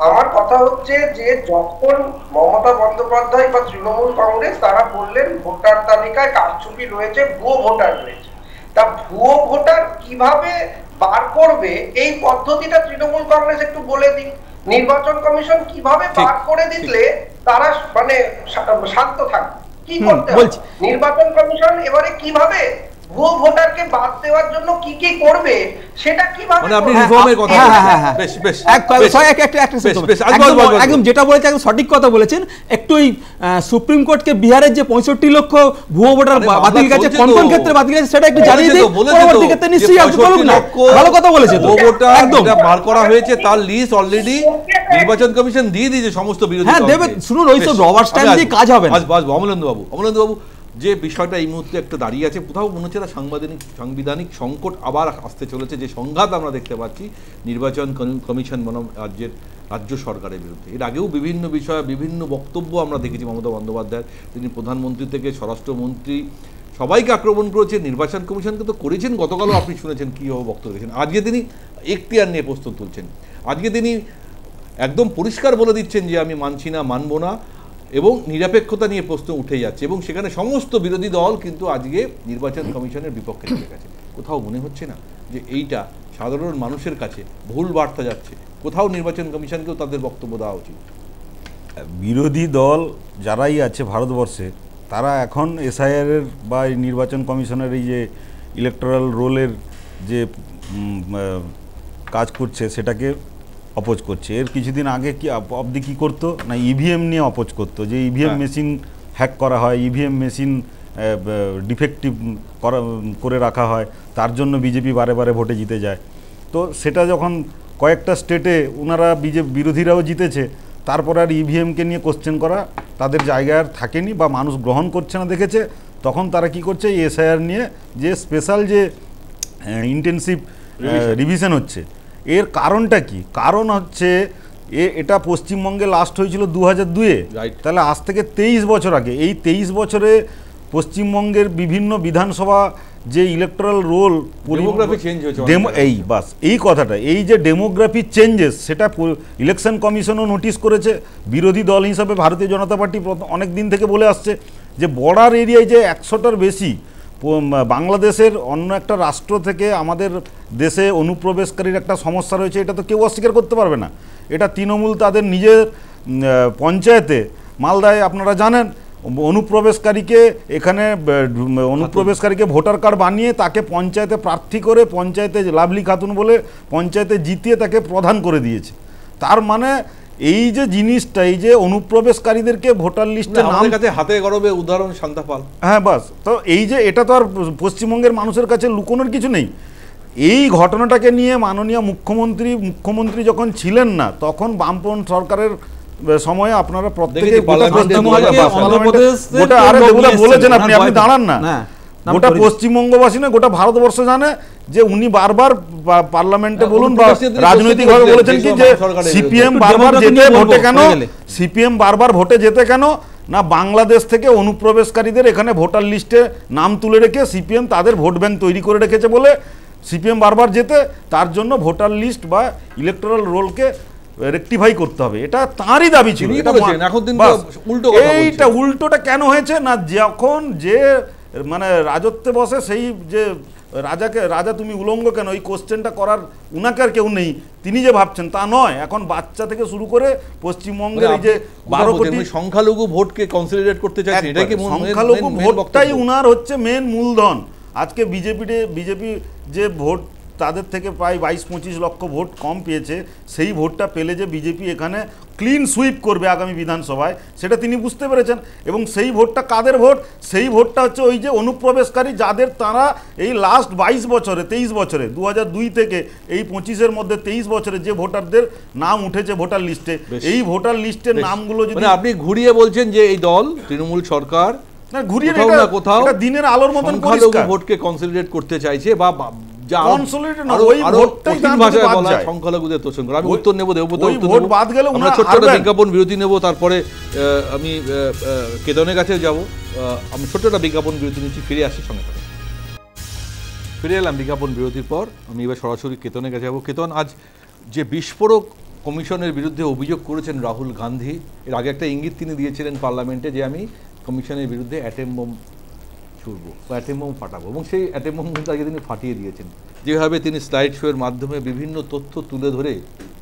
আমার কথা হচ্ছে যে যখন মমতা বন্দ্যোপাধ্যায় বা তৃণমূল কংগ্রেস তারা বললেন ভোটার তালিকায় কারচুপি রয়েছে, ভুয়ো ভোটার রয়েছে, তা ভুয়ো ভোটার কিভাবে বার করবে এই পদ্ধতিটা তৃণমূল কংগ্রেস একটু বলে দিন। নির্বাচন কমিশন কিভাবে বার করে দিলে তারা মানে শান্ত থাকবে, কি করতে হবে? নির্বাচন কমিশন এবারে কিভাবে ভুয়ো ভোটারকে বাদ দেওয়ার জন্য কি কি করবে সেটা কিভাবে, মানে আপনি রিফর্মের কথা একদম যেটা বলেছেন একদম সঠিক কথা বলেছেন। একটু সুপ্রিম কোর্টকে বিহারের যে 65 লক্ষ ভুয়ো ভোটার বাতিল গেছে, কোন কোন ক্ষেত্রে বাতিল গেছে সেটা একটু জানিয়ে দিন, পরবর্তী ক্ষেত্রে নিশ্চয়ই আপনি বলুন না। ভালো কথা বলেছেন, ভুয়ো ভোটার যেটা বার করা হয়েছে তার লিস্ট অলরেডি নির্বাচন কমিশন দিয়ে দিয়েছে সমস্ত বিরোধী। হ্যাঁ দেবে, শুনুন ওইসব রবার স্ট্যাম্প দিয়ে কাজ হবে না। অমলেন্দু বাবু, যে বিষয়টা এই মুহূর্তে একটা দাঁড়িয়ে আছে, কোথাও মনে হচ্ছে সাংবিধানিক সংকট আবার আসতে চলেছে, যে সংঘাত আমরা দেখতে পাচ্ছি নির্বাচন কমিশন বনাম রাজ্য সরকারের বিরুদ্ধে। এর আগেও বিভিন্ন বিষয়ে বিভিন্ন বক্তব্য আমরা দেখেছি মমতা বন্দ্যোপাধ্যায়ের, তিনি প্রধানমন্ত্রী থেকে স্বরাষ্ট্রমন্ত্রী সবাইকে আক্রমণ করেছেন, নির্বাচন কমিশনকে তো করেছেন। গতকালও আপনি শুনেছেন কীভাবে বক্তব্য রেখেছেন। আজকে তিনি এখতিয়ার নিয়ে প্রস্তুত তুলছেন, আজকে তিনি একদম পরিষ্কার বলে দিচ্ছেন যে আমি মানছি না, মানব না, এবং নিরপেক্ষতা নিয়ে প্রশ্ন উঠে যাচ্ছে, এবং সেখানে সমস্ত বিরোধী দল কিন্তু আজকে নির্বাচন কমিশনের বিপক্ষে চলে গেছে। কোথাও মনে হচ্ছে না যে এইটা সাধারণ মানুষের কাছে ভুল বার্তা যাচ্ছে? কোথাও নির্বাচন কমিশনকেও তাদের বক্তব্য দেওয়া উচিত। বিরোধী দল যারাই আছে ভারতবর্ষে, তারা এখন এসআইআরের বা নির্বাচন কমিশনের এই যে ইলেকটোরাল রোলের যে কাজ করছে সেটাকে অপোজ করছে। এর কিছুদিন আগে কি অবধি কী করতো না, ইভিএম নিয়ে অপোজ করতো, যে ইভিএম মেশিন হ্যাক করা হয়, ইভিএম মেশিন ডিফেক্টিভ করে রাখা হয়, তার জন্য বিজেপি বারে বারে ভোটে জিতে যায়। তো সেটা যখন কয়েকটা স্টেটে ওনারা বিরোধীরাও জিতেছে, তারপর আর ইভিএমকে নিয়ে কোশ্চেন করা তাদের জায়গায় আর থাকেনি বা মানুষ গ্রহণ করছে না দেখেছে, তখন তারা কি করছে, এসআইআর নিয়ে যে স্পেশাল যে ইন্টেনসিভ রিভিশন হচ্ছে, এর কারণটা কি? কারণ হচ্ছে এটা পশ্চিমবঙ্গে লাস্ট হয়েছিল 2002-এ, তাহলে আজ থেকে 23 বছর আগে। এই 23 বছরে পশ্চিমবঙ্গের বিভিন্ন বিধানসভা যে ইলেকটোরাল রোল এই কথাটা, এই যে ডেমোগ্রাফি চেঞ্জেস, সেটা ইলেকশন কমিশনও নোটিশ করেছে। বিরোধী দল হিসাবে ভারতীয় জনতা পার্টি অনেক দিন থেকে বলে আসছে যে বর্ডার এরিয়ায় যে 100টার বেশি বাংলাদেশের অন্য একটা রাষ্ট্র থেকে আমাদের দেশে অনুপ্রবেশকারীর একটা সমস্যা রয়েছে, এটা তো কেউ অস্বীকার করতে পারবে না। এটা তৃণমূল তাদের নিজের পঞ্চায়েতে, মালদায় আপনারা জানেন অনুপ্রবেশকারীকে এখানে অনুপ্রবেশকারীকে ভোটার কার্ড বানিয়ে তাকে পঞ্চায়েতে প্রার্থী করে পঞ্চায়েতে লাভলি খাতুন বলে পঞ্চায়েতে জিতিয়ে তাকে প্রধান করে দিয়েছে। তার মানে এই যে জিনিসটা, এই যে অনুপ্রবেশকারীদেরকে ভোটার লিস্টে নাম, কাছে হাতে গড়বে উদাহরণ শান্তাপাল। হ্যাঁ বাস, তো এই যে এটা তো আর পশ্চিমবঙ্গের মানুষের কাছে লুকোনোর কিছু নেই। এই ঘটনাটাকে নিয়ে মাননীয় মুখ্যমন্ত্রী যখন ছিলেন না, তখন বামপন্থী সরকারের সময়ে আপনারা প্রত্যেকে বলেছেন, আপনি দাঁড়ান না, গোটা পশ্চিমবঙ্গবাসী না গোটা ভারতবর্ষ জানে যে উনি বারবার পার্লামেন্টে বলুন বা রাজনৈতিকভাবে বলেছেন কি যে সিপিএম বারবার ভোটে যেতে কেন না, বাংলাদেশ থেকে অনুপ্রবেশকারীদের এখানে ভোটার লিস্টে নাম তুলে রেখে সিপিএম তাদের ভোট ব্যাংক তৈরি করে রেখেছে বলে সিপিএম বারবার যেতে, তার জন্য ভোটার লিস্ট বা ইলেকটোরাল রোলকে রেকটিফাই করতে হবে, এটা তাঁরই দাবি ছিল। এইটা উল্টোটা কেন হয়েছে না, যখন যে মানে রাজত্বে বসে সেই যে রাজা তুমি উলঙ্গ কেন, এই কোশ্চেনটা করার উনাকে আর কেউ নেই, তিনি যে ভাবছেন তা নয়। এখন বাচ্চা থেকে শুরু করে পশ্চিমবঙ্গের এই যে 12 কোটি সংখ্যালঘু ভোটকে কনসলিডেট করতে চাইছেন, এটা কি সংখ্যালঘু ভোটটাই উনার হচ্ছে মেন মূলধন। আজকে বিজেপি যে ভোট তাদের থেকে প্রায় 22-25 লক্ষ ভোট কম পেয়েছে, সেই ভোটটা পেলে যে বিজেপি এখানে ক্লিন সুইপ করবে আগামী বিধানসভায়, সেটা তিনি বুঝতে পেরেছেন। এবং সেই ভোটটা কাদের ভোট? সেই ভোটটা হচ্ছে ওই যে অনুপ্রবেশকারী, যাদের তারা এই লাস্ট 23 বছরে 2002 থেকে এই 25-এর মধ্যে 23 বছরে যে ভোটারদের নাম উঠেছে ভোটার লিস্টে, এই ভোটার লিস্টের নামগুলো যদি আপনি ঘুরিয়ে বলছেন যে এই দল তৃণমূল সরকার কোথাও দিনের আলোর মতন ভোটকে কনসলিডেট করতে চাইছে বা বিজ্ঞাপন বিরতি নেব, তারপরে আমি কেতনের কাছে যাব। আমি ছোট্ট একটা বিজ্ঞাপন বিরতি নিচ্ছি, ফিরে আসি সঙ্গে। ফিরে এলাম বিজ্ঞাপন বিরতির পর। আমি এবার সরাসরি কেতনের কাছে যাবো। কেতন, আজ যে বিস্ফোরক কমিশনের বিরুদ্ধে অভিযোগ করেছেন রাহুল গান্ধী, এর আগে একটা ইঙ্গিত তিনি দিয়েছিলেন পার্লামেন্টে যে আমি কমিশনের বিরুদ্ধে অ্যাটম বোম ছুড়বো বা অ্যাটম বোম ফাটাবো, এবং সেই অ্যাটম বোম কিন্তু আগে তিনি ফাটিয়ে দিয়েছেন। যেভাবে তিনি স্লাইড শোয়ের মাধ্যমে বিভিন্ন তথ্য তুলে ধরে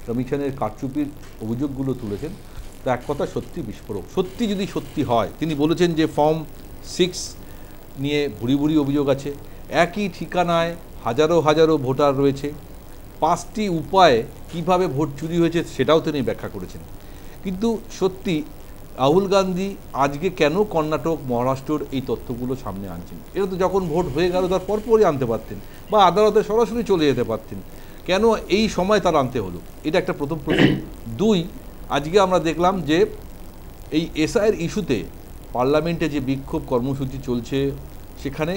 কমিশনের কারচুপির অভিযোগগুলো তুলেছেন, তা এক কথা সত্যি বিস্ফোরক। যদি সত্যি হয়, তিনি বলেছেন যে ফর্ম 6 নিয়ে ভুরি অভিযোগ আছে, একই ঠিকানায় হাজারো ভোটার রয়েছে, 5টি উপায়ে কিভাবে ভোট চুরি হয়েছে সেটাও তিনি ব্যাখ্যা করেছেন। কিন্তু সত্যি রাহুল গান্ধী আজকে কেন কর্ণাটক, মহারাষ্ট্রের এই তথ্যগুলো সামনে আনছেন? এটা তো যখন ভোট হয়ে গেল তার পরপরই আনতে পারতেন, বা আদালতে সরাসরি চলে যেতে পারতেন, কেন এই সময় তার আনতে হলো? এটা একটা প্রথম প্রশ্ন। 2, আজকে আমরা দেখলাম যে এই এসআইয়ের ইস্যুতে পার্লামেন্টে যে বিক্ষোভ কর্মসূচি চলছে, সেখানে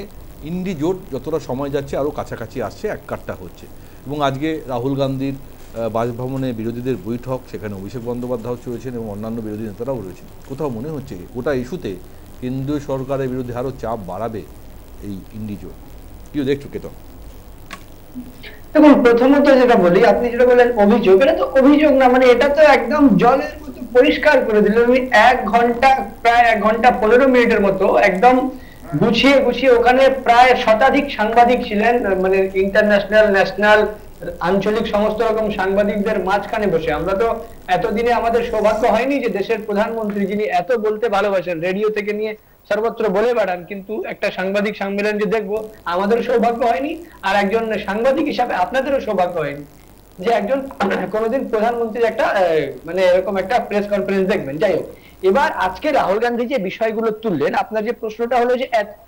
ইন্ডি জোট যতটা সময় যাচ্ছে আরও কাছাকাছি আসছে, এককাট্টা হচ্ছে। এবং আজকে রাহুল গান্ধীর বাসভবনে বিরোধীদের বৈঠক, সেখানে অভিষেক বন্দ্যোপাধ্যায় রয়েছেন এবং অন্যান্য বিরোধী নেতারাও রয়েছেন। কোথাও মনে হচ্ছে গোটা ইস্যুতে কেন্দ্রীয় সরকারের বিরুদ্ধে আরও চাপ বাড়াবে এই ইন্ডি জোট। কি দেখছো কেতন? দেখুন, প্রথমত যেটা বলি, আপনি যেটা বললেন অভিযোগ, এটা তো অভিযোগ না, মানে এটা তো একদম জলের মতো পরিষ্কার করে দিল। আমি প্রায় 1 ঘন্টা 15 মিনিটের মতো একদম গুছিয়ে ওখানে প্রায় শতাধিক সাংবাদিক ছিলেন, মানে ইন্টারন্যাশনাল, ন্যাশনাল, আঞ্চলিক সমস্ত রকম সাংবাদিকদের মাঝখানে বসে। আমরা তো এতদিনে আমাদের সৌভাগ্য হয়নি যে দেশের প্রধানমন্ত্রী, যিনি এত বলতে ভালোবাসেন, রেডিও থেকে নিয়ে সর্বত্র বলে বেড়ান, কিন্তু একটা সাংবাদিক সম্মেলন যে দেখবো, আমাদের সৌভাগ্য হয়নি, আর একজন সাংবাদিক হিসাবে আপনাদেরও সৌভাগ্য হয়নি যে একজন কোনোদিন প্রধানমন্ত্রীর একটা মানে এরকম একটা প্রেস কনফারেন্স দেখবেন। যাই হোক, এবার আজকে রাহুল গান্ধী যে বিষয়গুলো তুললেন, আপনার যে প্রশ্নটা হলো যে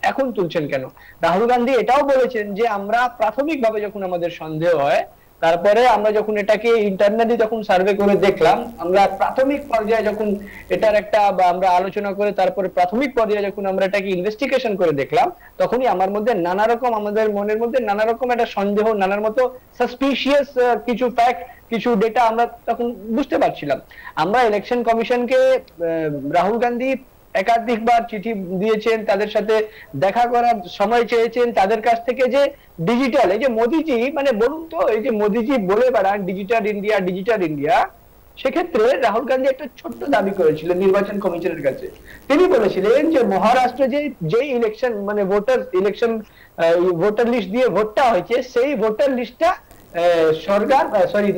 এখন তুলছেন কেন, রাহুল গান্ধী এটাও বলেছেন যে আমরা প্রাথমিকভাবে যখন আমাদের সন্দেহ হয়, তারপরে আমরা যখন এটাকে ইন্টারনালি যখন সার্ভে করে দেখলাম, আমরা প্রাথমিক পর্যায়ে যখন এটার একটা বা আমরা আলোচনা করে তারপরে প্রাথমিক পর্যায়ে যখন আমরা এটাকে ইনভেস্টিগেশন করে দেখলাম, তখনই আমার মধ্যে নানা রকম, আমাদের মনের মধ্যে নানা রকম একটা সন্দেহ, নানার মতো সাসপিশিয়াস কিছু ফ্যাক্ট, কিছু ডেটা আমরা তখন বুঝতে পারছিলাম। আমরা ইলেকশন কমিশনকে রাহুল গান্ধী একাধিকবার চিঠি দিয়েছেন, তাদের সাথে দেখা করার সময় চেয়েছেন, তাদের কাছ থেকে যে ডিজিটাল, এই যে মোদিজি, মানে বলুন তো, এই যে মোদিজি বলে বেড়ান ডিজিটাল ইন্ডিয়া, সেক্ষেত্রে রাহুল গান্ধী একটা ছোট্ট দাবি করেছিলেন নির্বাচন কমিশনের কাছে। তিনি বলেছিলেন যে মহারাষ্ট্রে যে ইলেকশন, মানে ভোটার লিস্ট দিয়ে ভোটটা হয়েছে, সেই ভোটার লিস্টটা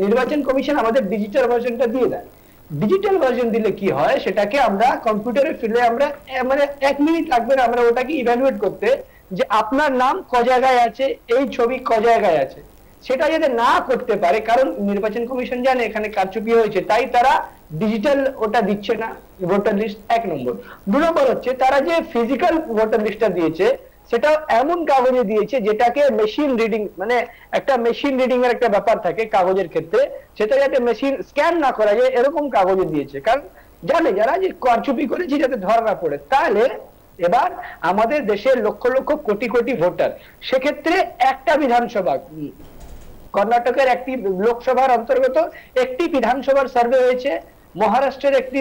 নির্বাচন কমিশন আমাদের ডিজিটাল ভার্সনটা দিয়ে দেয়। ডিজিটাল ভার্সন দিলে কি হয়, সেটাকে আমরা কম্পিউটারে ফেলে আমরা মানে 1 মিনিট লাগবে না আমরা ওটাকে ইভ্যালুয়েট করতে যে আপনার নাম ক জায়গায় আছে, এই ছবি ক জায়গায় আছে। সেটা যদি না করতে পারে, কারণ নির্বাচন কমিশন জানে এখানে কারচুপি হয়েছে, তাই তারা ডিজিটাল ওটা দিচ্ছে না ভোটার লিস্ট, 1 নম্বর। 2 নম্বর হচ্ছে তারা যে ফিজিক্যাল ভোটার লিস্টটা দিয়েছে সেটা এমন কাগজে দিয়েছে যেটাকে মেশিন রিডিং, মানে একটা মেশিন রিডিং এর একটা ব্যাপার থাকে কাগজের ক্ষেত্রে, সেটা যাতে মেশিন স্ক্যান না করা যায় এরকম কাগজে দিয়েছে, কারণ জানে যারা যে কারচুপি করেছে যাতে ধরা না পড়ে। তাহলে এবার আমাদের দেশের লক্ষ লক্ষ কোটি কোটি ভোটার, সেক্ষেত্রে একটা বিধানসভা, কর্ণাটকের একটি লোকসভার অন্তর্গত একটি বিধানসভার সার্ভে হয়েছে, মহারাষ্ট্রের একটি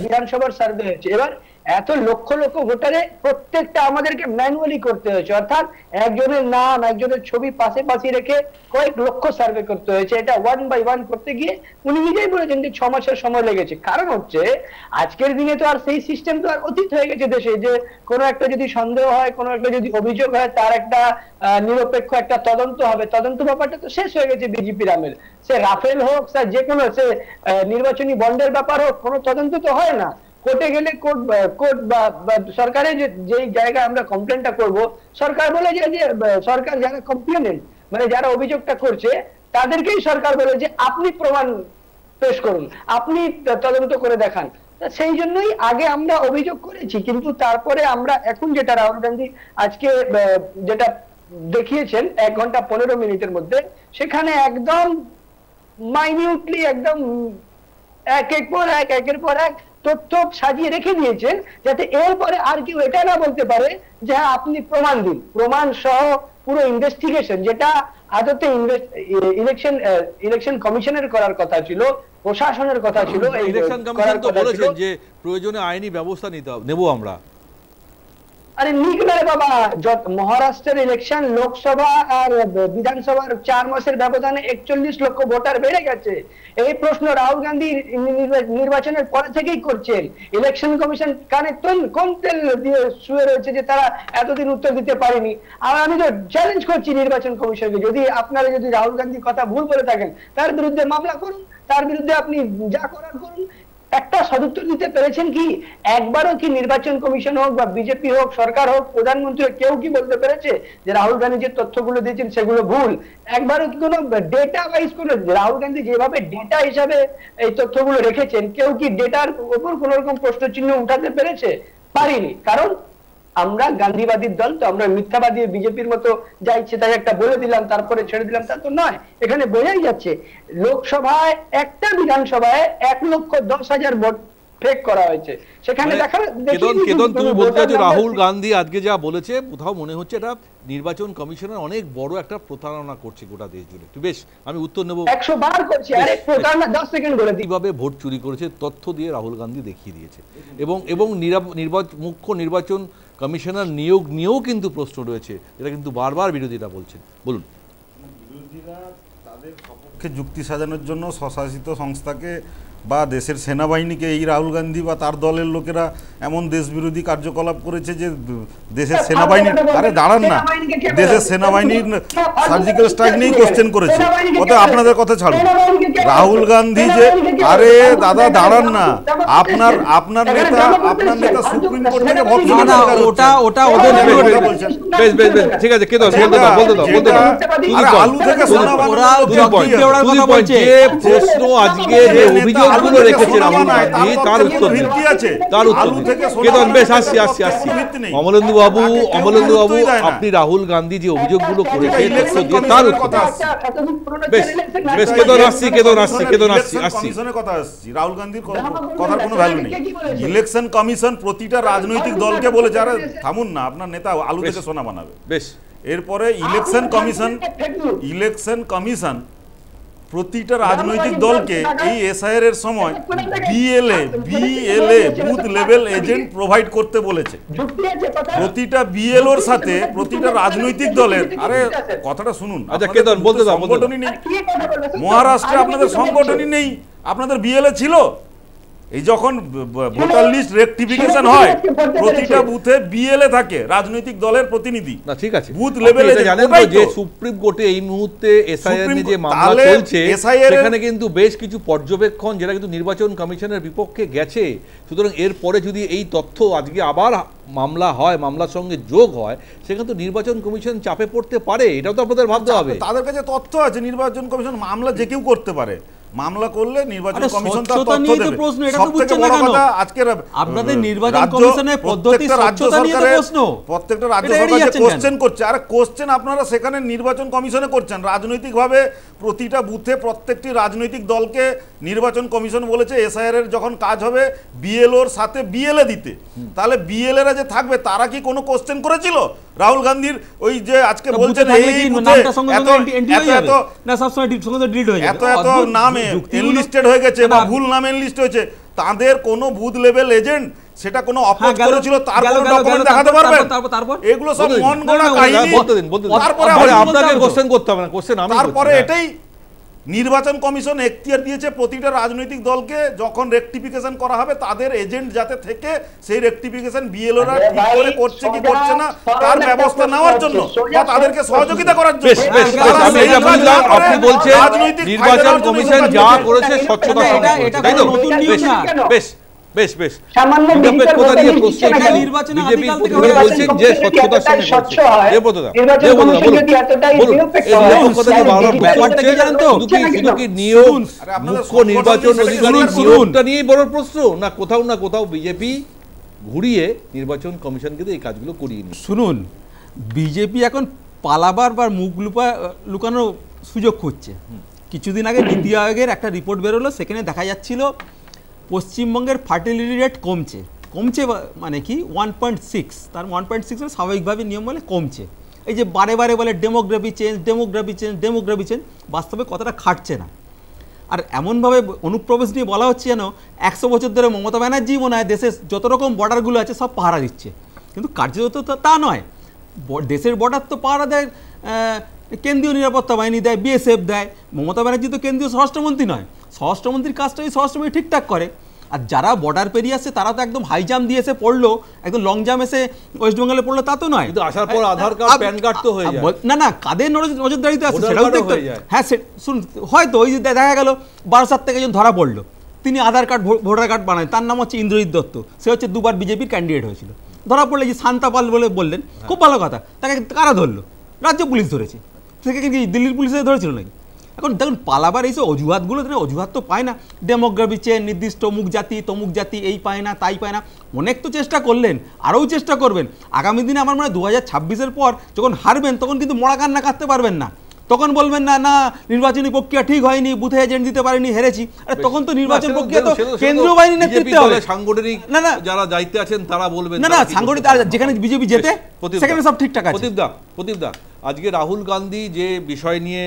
বিধানসভার সার্ভে হয়েছে। এবার এত লক্ষ লক্ষ ভোটারে প্রত্যেকটা আমাদেরকে ম্যানুয়ালি করতে হয়েছে, অর্থাৎ একজনের নাম একজনের ছবি পাশে পাশে রেখে কয়েক লক্ষ সার্ভে করতে হয়েছে। এটা 1 বাই 1 করতে গিয়ে উনি নিজেই বলেছেন যে 6 মাসের সময় লেগেছে। কারণ হচ্ছে আজকের দিনে তো আর সেই সিস্টেম তো আর অতীত হয়ে গেছে দেশে, যে কোনো একটা যদি সন্দেহ হয়, কোনো একটা যদি অভিযোগ হয়, তার একটা নিরপেক্ষ একটা তদন্ত হবে। তদন্ত ব্যাপারটা তো শেষ হয়ে গেছে বিজেপির আমলে। সে রাফেল হোক, যে কোনো সে নির্বাচনী বন্ডের ব্যাপার হোক, কোনো তদন্ত তো হয় না। কোর্টে গেলে কোর্ট বা সরকারের যে জায়গায় আমরা কমপ্লেনটা করব, সরকার বলে যে সরকার যারা কমপ্লেনেন্ট মানে যারা অভিযোগটা করছে তাদেরকেই সরকার বলে যে আপনি প্রমাণ পেশ করুন, আপনি তদন্ত করে দেখান। সেই জন্যই আগে আমরা অভিযোগ করেছি, কিন্তু তারপরে আমরা এখন যেটা রাহুল গান্ধী আজকে যেটা দেখিয়েছেন 1 ঘন্টা 15 মিনিটের মধ্যে, সেখানে একদম মাইনিউটলি একদম একের পর এক তথ্য সাজিয়ে রেখে দিয়েছেন, যাতে এরপরে আর কেউ এটা না বলতে পারে যে হ্যাঁ আপনি প্রমাণ দিন। প্রমাণ সহ পুরো ইনভেস্টিগেশন, যেটা আদতে ইলেকশন কমিশনের করার কথা ছিল, প্রশাসনের কথা ছিল, ইলেকশন কমিশন তো বলেছেন যে প্রয়োজনে আইনি ব্যবস্থা নেব আমরা। আরে নিক না রে বাবা, মহারাষ্ট্রের ইলেকশন লোকসভা আর বিধানসভার 4 মাসের ব্যবধানে 41 লক্ষ ভোটার বেড়ে গেছে। এই প্রশ্ন রাহুল গান্ধী নির্বাচনের পরে থেকেই করছেন। ইলেকশন কমিশন কানে কোন তেল দিয়ে শুয়ে রয়েছে যে তারা এতদিন উত্তর দিতে পারেনি। আর আমি তো চ্যালেঞ্জ করছি নির্বাচন কমিশনকে, যদি আপনারা যদি রাহুল গান্ধীর কথা ভুল বলে থাকেন, তার বিরুদ্ধে মামলা করুন, তার বিরুদ্ধে আপনি যা করার করুন। একটা সদুত্তর দিতে পেরেছেন কি? একবারও কি নির্বাচন কমিশন হোক বা বিজেপি হোক, সরকার হোক, প্রধানমন্ত্রী কেউ কি বলতে পেরেছে যে রাহুল গান্ধী যে তথ্যগুলো দিয়েছেন সেগুলো ভুল? একবারও কি কোনো ডেটা ওয়াইজ কোনো রাহুল গান্ধী যেভাবে ডেটা হিসাবে এই তথ্যগুলো রেখেছেন, কেউ কি ডেটার উপর কোন রকম প্রশ্ন চিহ্ন উঠাতে পেরেছে? পারিনি। কারণ আমরা গান্ধীবাদীর দল, তো আমরা মিথ্যাবাদী বিজেপির মতো যা ইচ্ছে তাই একটা বলে দিলাম তারপরে ছেড়ে দিলাম, তা তো নয়। এখানে বোঝাই যাচ্ছে লোকসভায় একটা বিধানসভায় 1,10,000 ভোট ফেক করা হয়েছে। সেখানে কেতন তুমি বলতে চাইছো রাহুল গান্ধী আজকে যা বলেছে কোথাও মনে হচ্ছে এটা নির্বাচন কমিশনের অনেক বড় একটা প্রতারণা করছে গোটা দেশ জুড়ে। বেশ, আমি উত্তর নেব। 100 বার করছি, আরে প্রতারণা 10 সেকেন্ড বলে দিই। কিভাবে ভোট চুরি করেছে তথ্য দিয়ে রাহুল গান্ধী দেখিয়ে দিয়েছে, এবং মুখ্য নির্বাচন কমিশনার নিয়োগ নিয়েও কিন্তু প্রশ্ন রয়েছে, এটা কিন্তু বারবার বিরোধীরা বলছেন। বলুন। বিরোধীরা তাদের সপক্ষে যুক্তি সাজানোর জন্য স্বশাসিত সংস্থাকে বা দেশের সেনাবাহিনীকে, এই রাহুল গান্ধী বা তার দলের লোকেরা এমন দেশবিরোধী কার্যকলাপ করেছে যে দেশের সেনাবাহিনী, আরে দাঁড়ান না, দেশের সেনাবাহিনীর সার্জিক্যাল স্ট্রাইক নিয়েই কোশ্চেন করেছে। অতএব আপনাদের কথা ছাড়ুন। রাহুল গান্ধী যে, আরে দাদা দাঁড়ান না, আপনার নেতা সুপ্রিম কোর্ট থেকে ওটা ওদের বলছেন। বেশ বেশ বেশ, ঠিক আছে, কেতন বলতে দাও। আলু থেকে সোনা বানানোর যে প্রশ্ন আজকে যে অভিযোগগুলো রেখেছেন রাহুল গান্ধী, তার উত্তর কেতন। বেশ, আসছি। অমলেন্দু বাবু, আপনি রাহুল গান্ধী যে অভিযোগগুলো করেছেন তার উত্তর। বেশ বেশ, কেতন আসছি। কথা আসছি, রাহুল গান্ধীর কথার কোনো ভ্যালু নেই। ইলেকশন কমিশন প্রতিটা রাজনৈতিক দলকে বলেছে, আরে থামুন না, আপনার নেতা আলু থেকে সোনা বানাবে। বেশ, এরপরে ইলেকশন কমিশন প্রতিটা রাজনৈতিক দলকে এই এসআইআর এর সময় BLA booth level agent provide করতে বলেছে। প্রতিটা বিএলওর সাথে প্রতিটা রাজনৈতিক দলের, আরে কথাটা শুনুন, আচ্ছা কেতন বলতে দাও। সংগঠনই নেই মহারাষ্ট্রে, আপনাদের সংগঠনই নেই, আপনাদের বিএলএ ছিল, এই যখন ভোটার লিস্ট রেকটিফিকেশন হয় প্রতিটা বুথে বিএলএ থাকে, রাজনৈতিক দলের প্রতিনিধি। না ঠিক আছে, বুথ লেভেলে জানেন তো যে সুপ্রিম কোর্টে এই মুহূর্তে এসআইআর নিয়ে যে মামলা চলছে সেখানে কিন্তু বেশ কিছু পর্যবেক্ষণ যেটা কিন্তু নির্বাচন কমিশনের বিপক্ষে গেছে। সুতরাং এরপরে যদি এই তথ্য আজকে আবার মামলা হয়, মামলার সঙ্গে যোগ হয়, সেখানে তো নির্বাচন কমিশন চাপে পড়তে পারে, এটাও তো আপনাদের ভাবতে হবে। তাদের কাছে তথ্য আছে, নির্বাচন কমিশন মামলা যে কেউ করতে পারে, মামলা করলে নির্বাচন কমিশন তার তথ্য দেবে। প্রশ্ন এটা তো সবথেকে বুঝছেন বড় না কেন কথা আজকে আপনাদের নির্বাচন কমিশনের পদ্ধতি স্বচ্ছতা নিয়ে তো প্রশ্ন, প্রত্যেকটা রাজ্য সরকার যে কোশ্চেন করছে, আর কোশ্চেন আপনারা সেখানে নির্বাচন কমিশনে করছেন রাজনৈতিকভাবে। প্রতিটা বুথে প্রত্যেকটি রাজনৈতিক দলকে নির্বাচন কমিশন বলেছে এসআইআর এর যখন কাজ হবে বিএলওর সাথে বিএলএ দিতে। তাহলে বিএলএরা যে থাকবে তারা কি কোনো কোশ্চেন করেছিল? রাহুল গান্ধীর ওই যে আজকে বলছেন এই বুথে এত এত নামে এনলিস্টেড হয়ে গেছে বা ভুল নাম এনলিস্ট হয়েছে, তাদের কোনো বুথ লেভেল এজেন্ট সেটা কোনো অপরাধ করেছিল তার কোনো ডকুমেন্ট দেখাতে পারবেন? এগুলো সব মন গড়া কাহিনী। তারপরে আপনাকে কোশ্চেন করতে হবে না, কোশ্চেন আমি তারপরে এটাই নির্বাচন কমিশন এখতিয়ার দিয়েছে প্রতিটা রাজনৈতিক দলকে যখন রেকটিফিকেশন করা হবে তাদের এজেন্ট যাতে থেকে সেই রেকটিফিকেশন বিএলওরা ঠিক করে করছে কি করছে না তার ব্যবস্থা নেওয়ার জন্য বা তাদেরকে সহযোগিতা করার জন্য। আমি এটা বুঝলাম, আপনি বলছেন নির্বাচন কমিশন যা করেছে স্বচ্ছতা সঙ্গে, তাই তো? বেশ বেশ বেশ সামান্য নিরপেক্ষতা নিয়ে প্রশ্ন বিজেপি বলছেন যে স্বচ্ছতার সঙ্গে করছে। দেবব্রতদা ব্যাপারটা কি জানেন তো, শুধু কি নিয়োগ মুখ্য নির্বাচন অধিকারী নিয়োগটা নিয়েই বড় প্রশ্ন, না কোথাও না কোথাও বিজেপি ঘুরিয়ে নির্বাচন কমিশনকে এই কাজগুলো করিয়ে নি? শুনুন, বিজেপি এখন পালাবার বা মুখ লুকানোর সুযোগ খুঁজছে। কিছুদিন আগে নীতি আয়োগের একটা রিপোর্ট বেরোলো, সেখানে দেখা যাচ্ছিল পশ্চিমবঙ্গের ফার্টিলিটি রেট কমছে। মানে কি 1.6, তার 1.6 স্বাভাবিকভাবে নিয়ম বলে কমছে। এই যে বারে বারে বলে ডেমোগ্রাফি চেঞ্জ, বাস্তবে কতটা খাটছে না। আর এমনভাবে অনুপ্রবেশ নিয়ে বলা হচ্ছে যেন 100 বছর ধরে মমতা ব্যানার্জি মনে হয় দেশের যত রকম বর্ডারগুলো আছে সব পাহারা দিচ্ছে, কিন্তু কার্যত তা নয়। দেশের বর্ডার তো পাহারা দেয় কেন্দ্রীয় নিরাপত্তা বাহিনী দেয়, বিএসএফ দেয়। মমতা ব্যানার্জি তো কেন্দ্রীয় স্বরাষ্ট্রমন্ত্রী নয়, স্বরাষ্ট্রমন্ত্রীর কাজটা ওই স্বরাষ্ট্রমন্ত্রী ঠিকঠাক করে। আর যারা বর্ডার পেরিয়ে আসছে তারা তো একদম হাই জাম্প দিয়ে এসে পড়লো, একদম লং জাম্প এসে ওয়েস্ট বেঙ্গলে পড়লো, তা তো নয়। কিন্তু আসার পর আধার কার্ড প্যান কার্ড তো হয়ে যায়। না কাদের নজরদারিতে আছে সেটাও দেখতে। হ্যাঁ শুনুন, হয়তো ওই যে দেখা গেল 12 থেকে একজন ধরা পড়লো, তিনি আধার কার্ড ভোটার কার্ড বানায়, তার নাম হচ্ছে ইন্দ্রজিৎ দত্ত, সে হচ্ছে 2বার বিজেপির ক্যান্ডিডেট হয়েছিল। ধরা পড়লে যে শান্তা পাল বলে বললেন, খুব ভালো কথা, তাকে কারা ধরলো? রাজ্য পুলিশ ধরেছে, থেকে কি দিল্লির পুলিশে ধরেছিল নাকি? এখন দেখুন পালাবার এইসব অজুহাতগুলো, অজুহাত তো পায় না। ডেমোগ্রাফি চেঞ্জ, নির্দিষ্ট অমুক জাতি তমুক জাতি, এই পায় না তাই পায় না, অনেক তো চেষ্টা করলেন, আরও চেষ্টা করবেন। আগামী দিনে আমার মনে হয় 2026-এর পর যখন হারবেন তখন কিন্তু মরা কান্না কাটতে পারবেন না, তখন বলবেন না না নির্বাচনী প্রক্রিয়া ঠিক হয়নি, বুথে এজেন্ট দিতে পারেনি, হেরেছি। আরে তখন তো নির্বাচন প্রক্রিয়া তো কেন্দ্রীয় বাহিনীর নেতৃত্বে হবে, সাংগঠনিক না যারা দায়িত্বে আছেন তারা বলবেন। না সাংগঠনিক, যেখানে বিজেপি জেতে সেখানে সব ঠিকঠাক আছে। প্রদীপদা, আজকে রাহুল গান্ধী যে বিষয় নিয়ে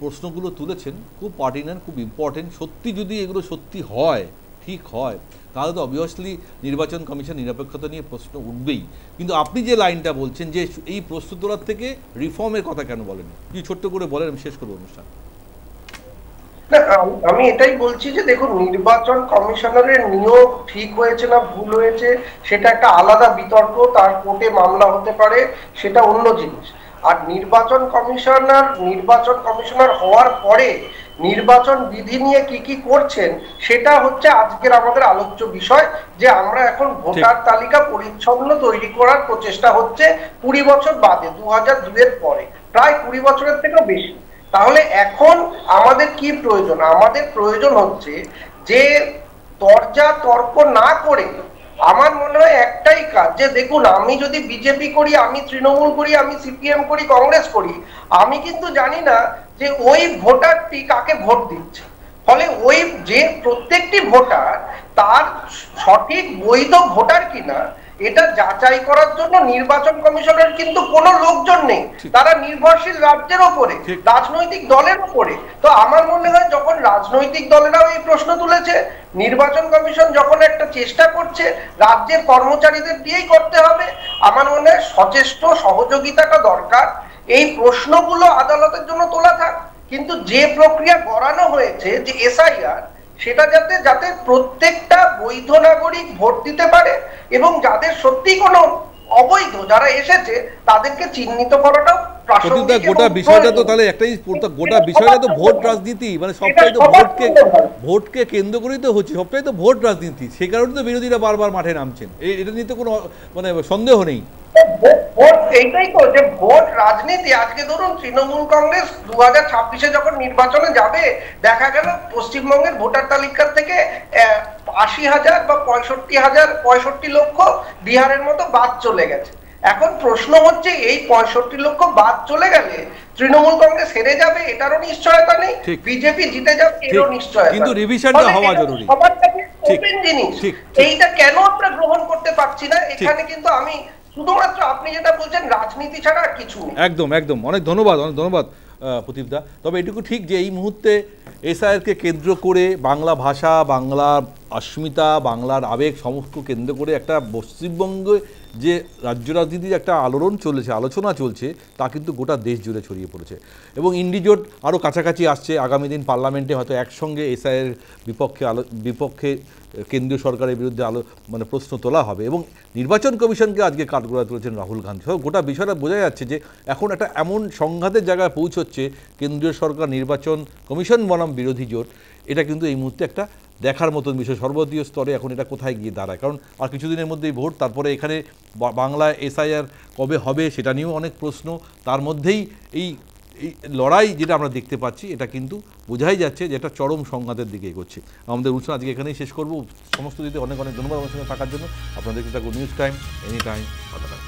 প্রশ্নগুলো তুলেছেন খুব পার্টিনার, খুব ইম্পর্টেন্ট। সত্যি যদি এগুলো সত্যি হয়, ঠিক হয়, তাহলে তো অবভিয়াসলি নির্বাচন কমিশন নিরপেক্ষতা নিয়ে প্রশ্ন উঠবেই। কিন্তু আপনি যে লাইনটা বলছেন যে এই প্রশ্ন তোলার থেকে রিফর্মের কথা কেন বলেন, কি ছোট্ট করে বলেন, আমি শেষ করবো অনুষ্ঠান। আমি এটাই বলছি যে দেখুন, নির্বাচন কমিশনারের নিয়োগ ঠিক হয়েছে না ভুল হয়েছে সেটা একটা আলাদা বিতর্ক, তার কোর্টে মামলা হতে পারে, সেটা অন্য জিনিস। আর নির্বাচন কমিশনার হওয়ার পরে নির্বাচন বিধি নিয়ে কি কি করছেন সেটা হচ্ছে আজকের আমাদের আলোচ্য বিষয়। যে আমরা এখন ভোটার তালিকা পরিচ্ছন্ন তৈরি করার প্রচেষ্টা হচ্ছে 20 বছর বাদে, 2002-এর পরে, প্রায় 20 বছরের থেকেও বেশি। তাহলে এখন আমাদের কি প্রয়োজন? আমাদের প্রয়োজন হচ্ছে যে তর্ক না করে আমার মনে হয় একটাই কাজ, যে দেখুন আমি যদি বিজেপি করি, আমি তৃণমূল করি, আমি সিপিএম করি, কংগ্রেস করি, আমি কিন্তু জানি না যে ওই ভোটারটি কাকে ভোট দিচ্ছে। ফলে ওই যে প্রত্যেকটি ভোটার তার সঠিক বৈধ ভোটার কিনা এটা যাচাই করার জন্য নির্বাচন কমিশনের কিন্তু কোনো লোকজন নেই, তারা নির্ভরশীল রাজ্যের ওপরে, রাজনৈতিক দলের উপরে। তো আমার মনে হয় যখন রাজনৈতিক দলেরাও এই প্রশ্ন তুলেছে, নির্বাচন কমিশন যখন একটা চেষ্টা করছে, রাজ্যের কর্মচারীদের দিয়েই করতে হবে। আমার মনে হয় সচেষ্ট সহযোগিতাটা দরকার। এই প্রশ্নগুলো আদালতের জন্য তোলা থাক, কিন্তু যে প্রক্রিয়া গড়ানো হয়েছে যে এসআইআর, সেটা যাতে প্রত্যেকটা বৈধ নাগরিক ভোট দিতে পারে, এবং যাদের সত্যি কোনো অবৈধ যারা এসেছে তাদেরকে চিহ্নিত করাটাও প্রাসঙ্গিক। গোটা বিষয়টা তো তাহলে একটাই, গোটা বিষয়টা তো ভোট রাজনীতি, মানে সবটাই তো ভোটকে কেন্দ্র করেই তো হচ্ছে, সবটাই তো ভোট রাজনীতি। সে কারণে তো বিরোধীরা বারবার মাঠে নামছেন, এটা নিয়ে তো কোনো মানে সন্দেহ নেই। এইটাই তো যে ভোট রাজনীতি। আজকে ধরুন তৃণমূল কংগ্রেস 2026-এ যখন নির্বাচনে যাবে, দেখা গেল পশ্চিমবঙ্গের ভোটার তালিকার থেকে 80,000 বা 65 লক্ষ বিহারের মতো বাদ চলে গেছে। এখন প্রশ্ন হচ্ছে এই 65 লক্ষ বাদ চলে গেলে তৃণমূল কংগ্রেস হেরে যাবে, এটারও নিশ্চয়তা নেই, বিজেপি জিতে যাবে এরও নিশ্চয়তা, কিন্তু রিভিশনটা হওয়া জরুরি। সবার কাছে ওপেন জিনিস, এইটা কেন আমরা গ্রহণ করতে পারছি না? এখানে কিন্তু আমি শুধুমাত্র আপনি যেটা বলছেন রাজনীতি ছাড়া আর কিছু নেই। একদম একদম, অনেক ধন্যবাদ প্রদীপদা। তবে এটুকু ঠিক যে এই মুহূর্তে এসআইআরকে কেন্দ্র করে বাংলা ভাষা, বাংলার অস্মিতা, বাংলার আবেগ সমস্ত কেন্দ্র করে একটা পশ্চিমবঙ্গে যে রাজ্য রাজনীতির একটা আলোচনা চলছে, তা কিন্তু গোটা দেশ জুড়ে ছড়িয়ে পড়েছে। এবং ইন্ডিজোট আরও কাছাকাছি আসছে, আগামী দিন পার্লামেন্টে হয়তো একসঙ্গে এসআইআর বিপক্ষে কেন্দ্রীয় সরকারের বিরুদ্ধে মানে প্রশ্ন তোলা হবে। এবং নির্বাচন কমিশনকে আজকে কাঠগড়ায় তুলেছেন রাহুল গান্ধী। গোটা বিষয়টা বোঝা যাচ্ছে যে এখন একটা এমন সংঘাতের জায়গায় পৌঁছচ্ছে কেন্দ্রীয় সরকার, নির্বাচন কমিশন বনাম বিরোধী জোট। এটা কিন্তু এই মুহূর্তে একটা দেখার মতন বিষয় সর্বদলীয় স্তরে এখন এটা কোথায় গিয়ে দাঁড়ায়। কারণ আর কিছুদিনের মধ্যেই ভোট, তারপরে এখানে বাংলা এসআইআর কবে হবে সেটা নিয়েও অনেক প্রশ্ন। তার মধ্যেই এই লড়াই যেটা আমরা দেখতে পাচ্ছি, এটা কিন্তু বোঝাই যাচ্ছে যে এটা চরম সংঘাতের দিকে এগোচ্ছে। আমাদের অনুষ্ঠান আজকে এখানেই শেষ করব। সমস্ত দিতে অনেক ধন্যবাদ আমার সঙ্গে থাকার জন্য। আপনাদের থাকুন news time, any time, all the time.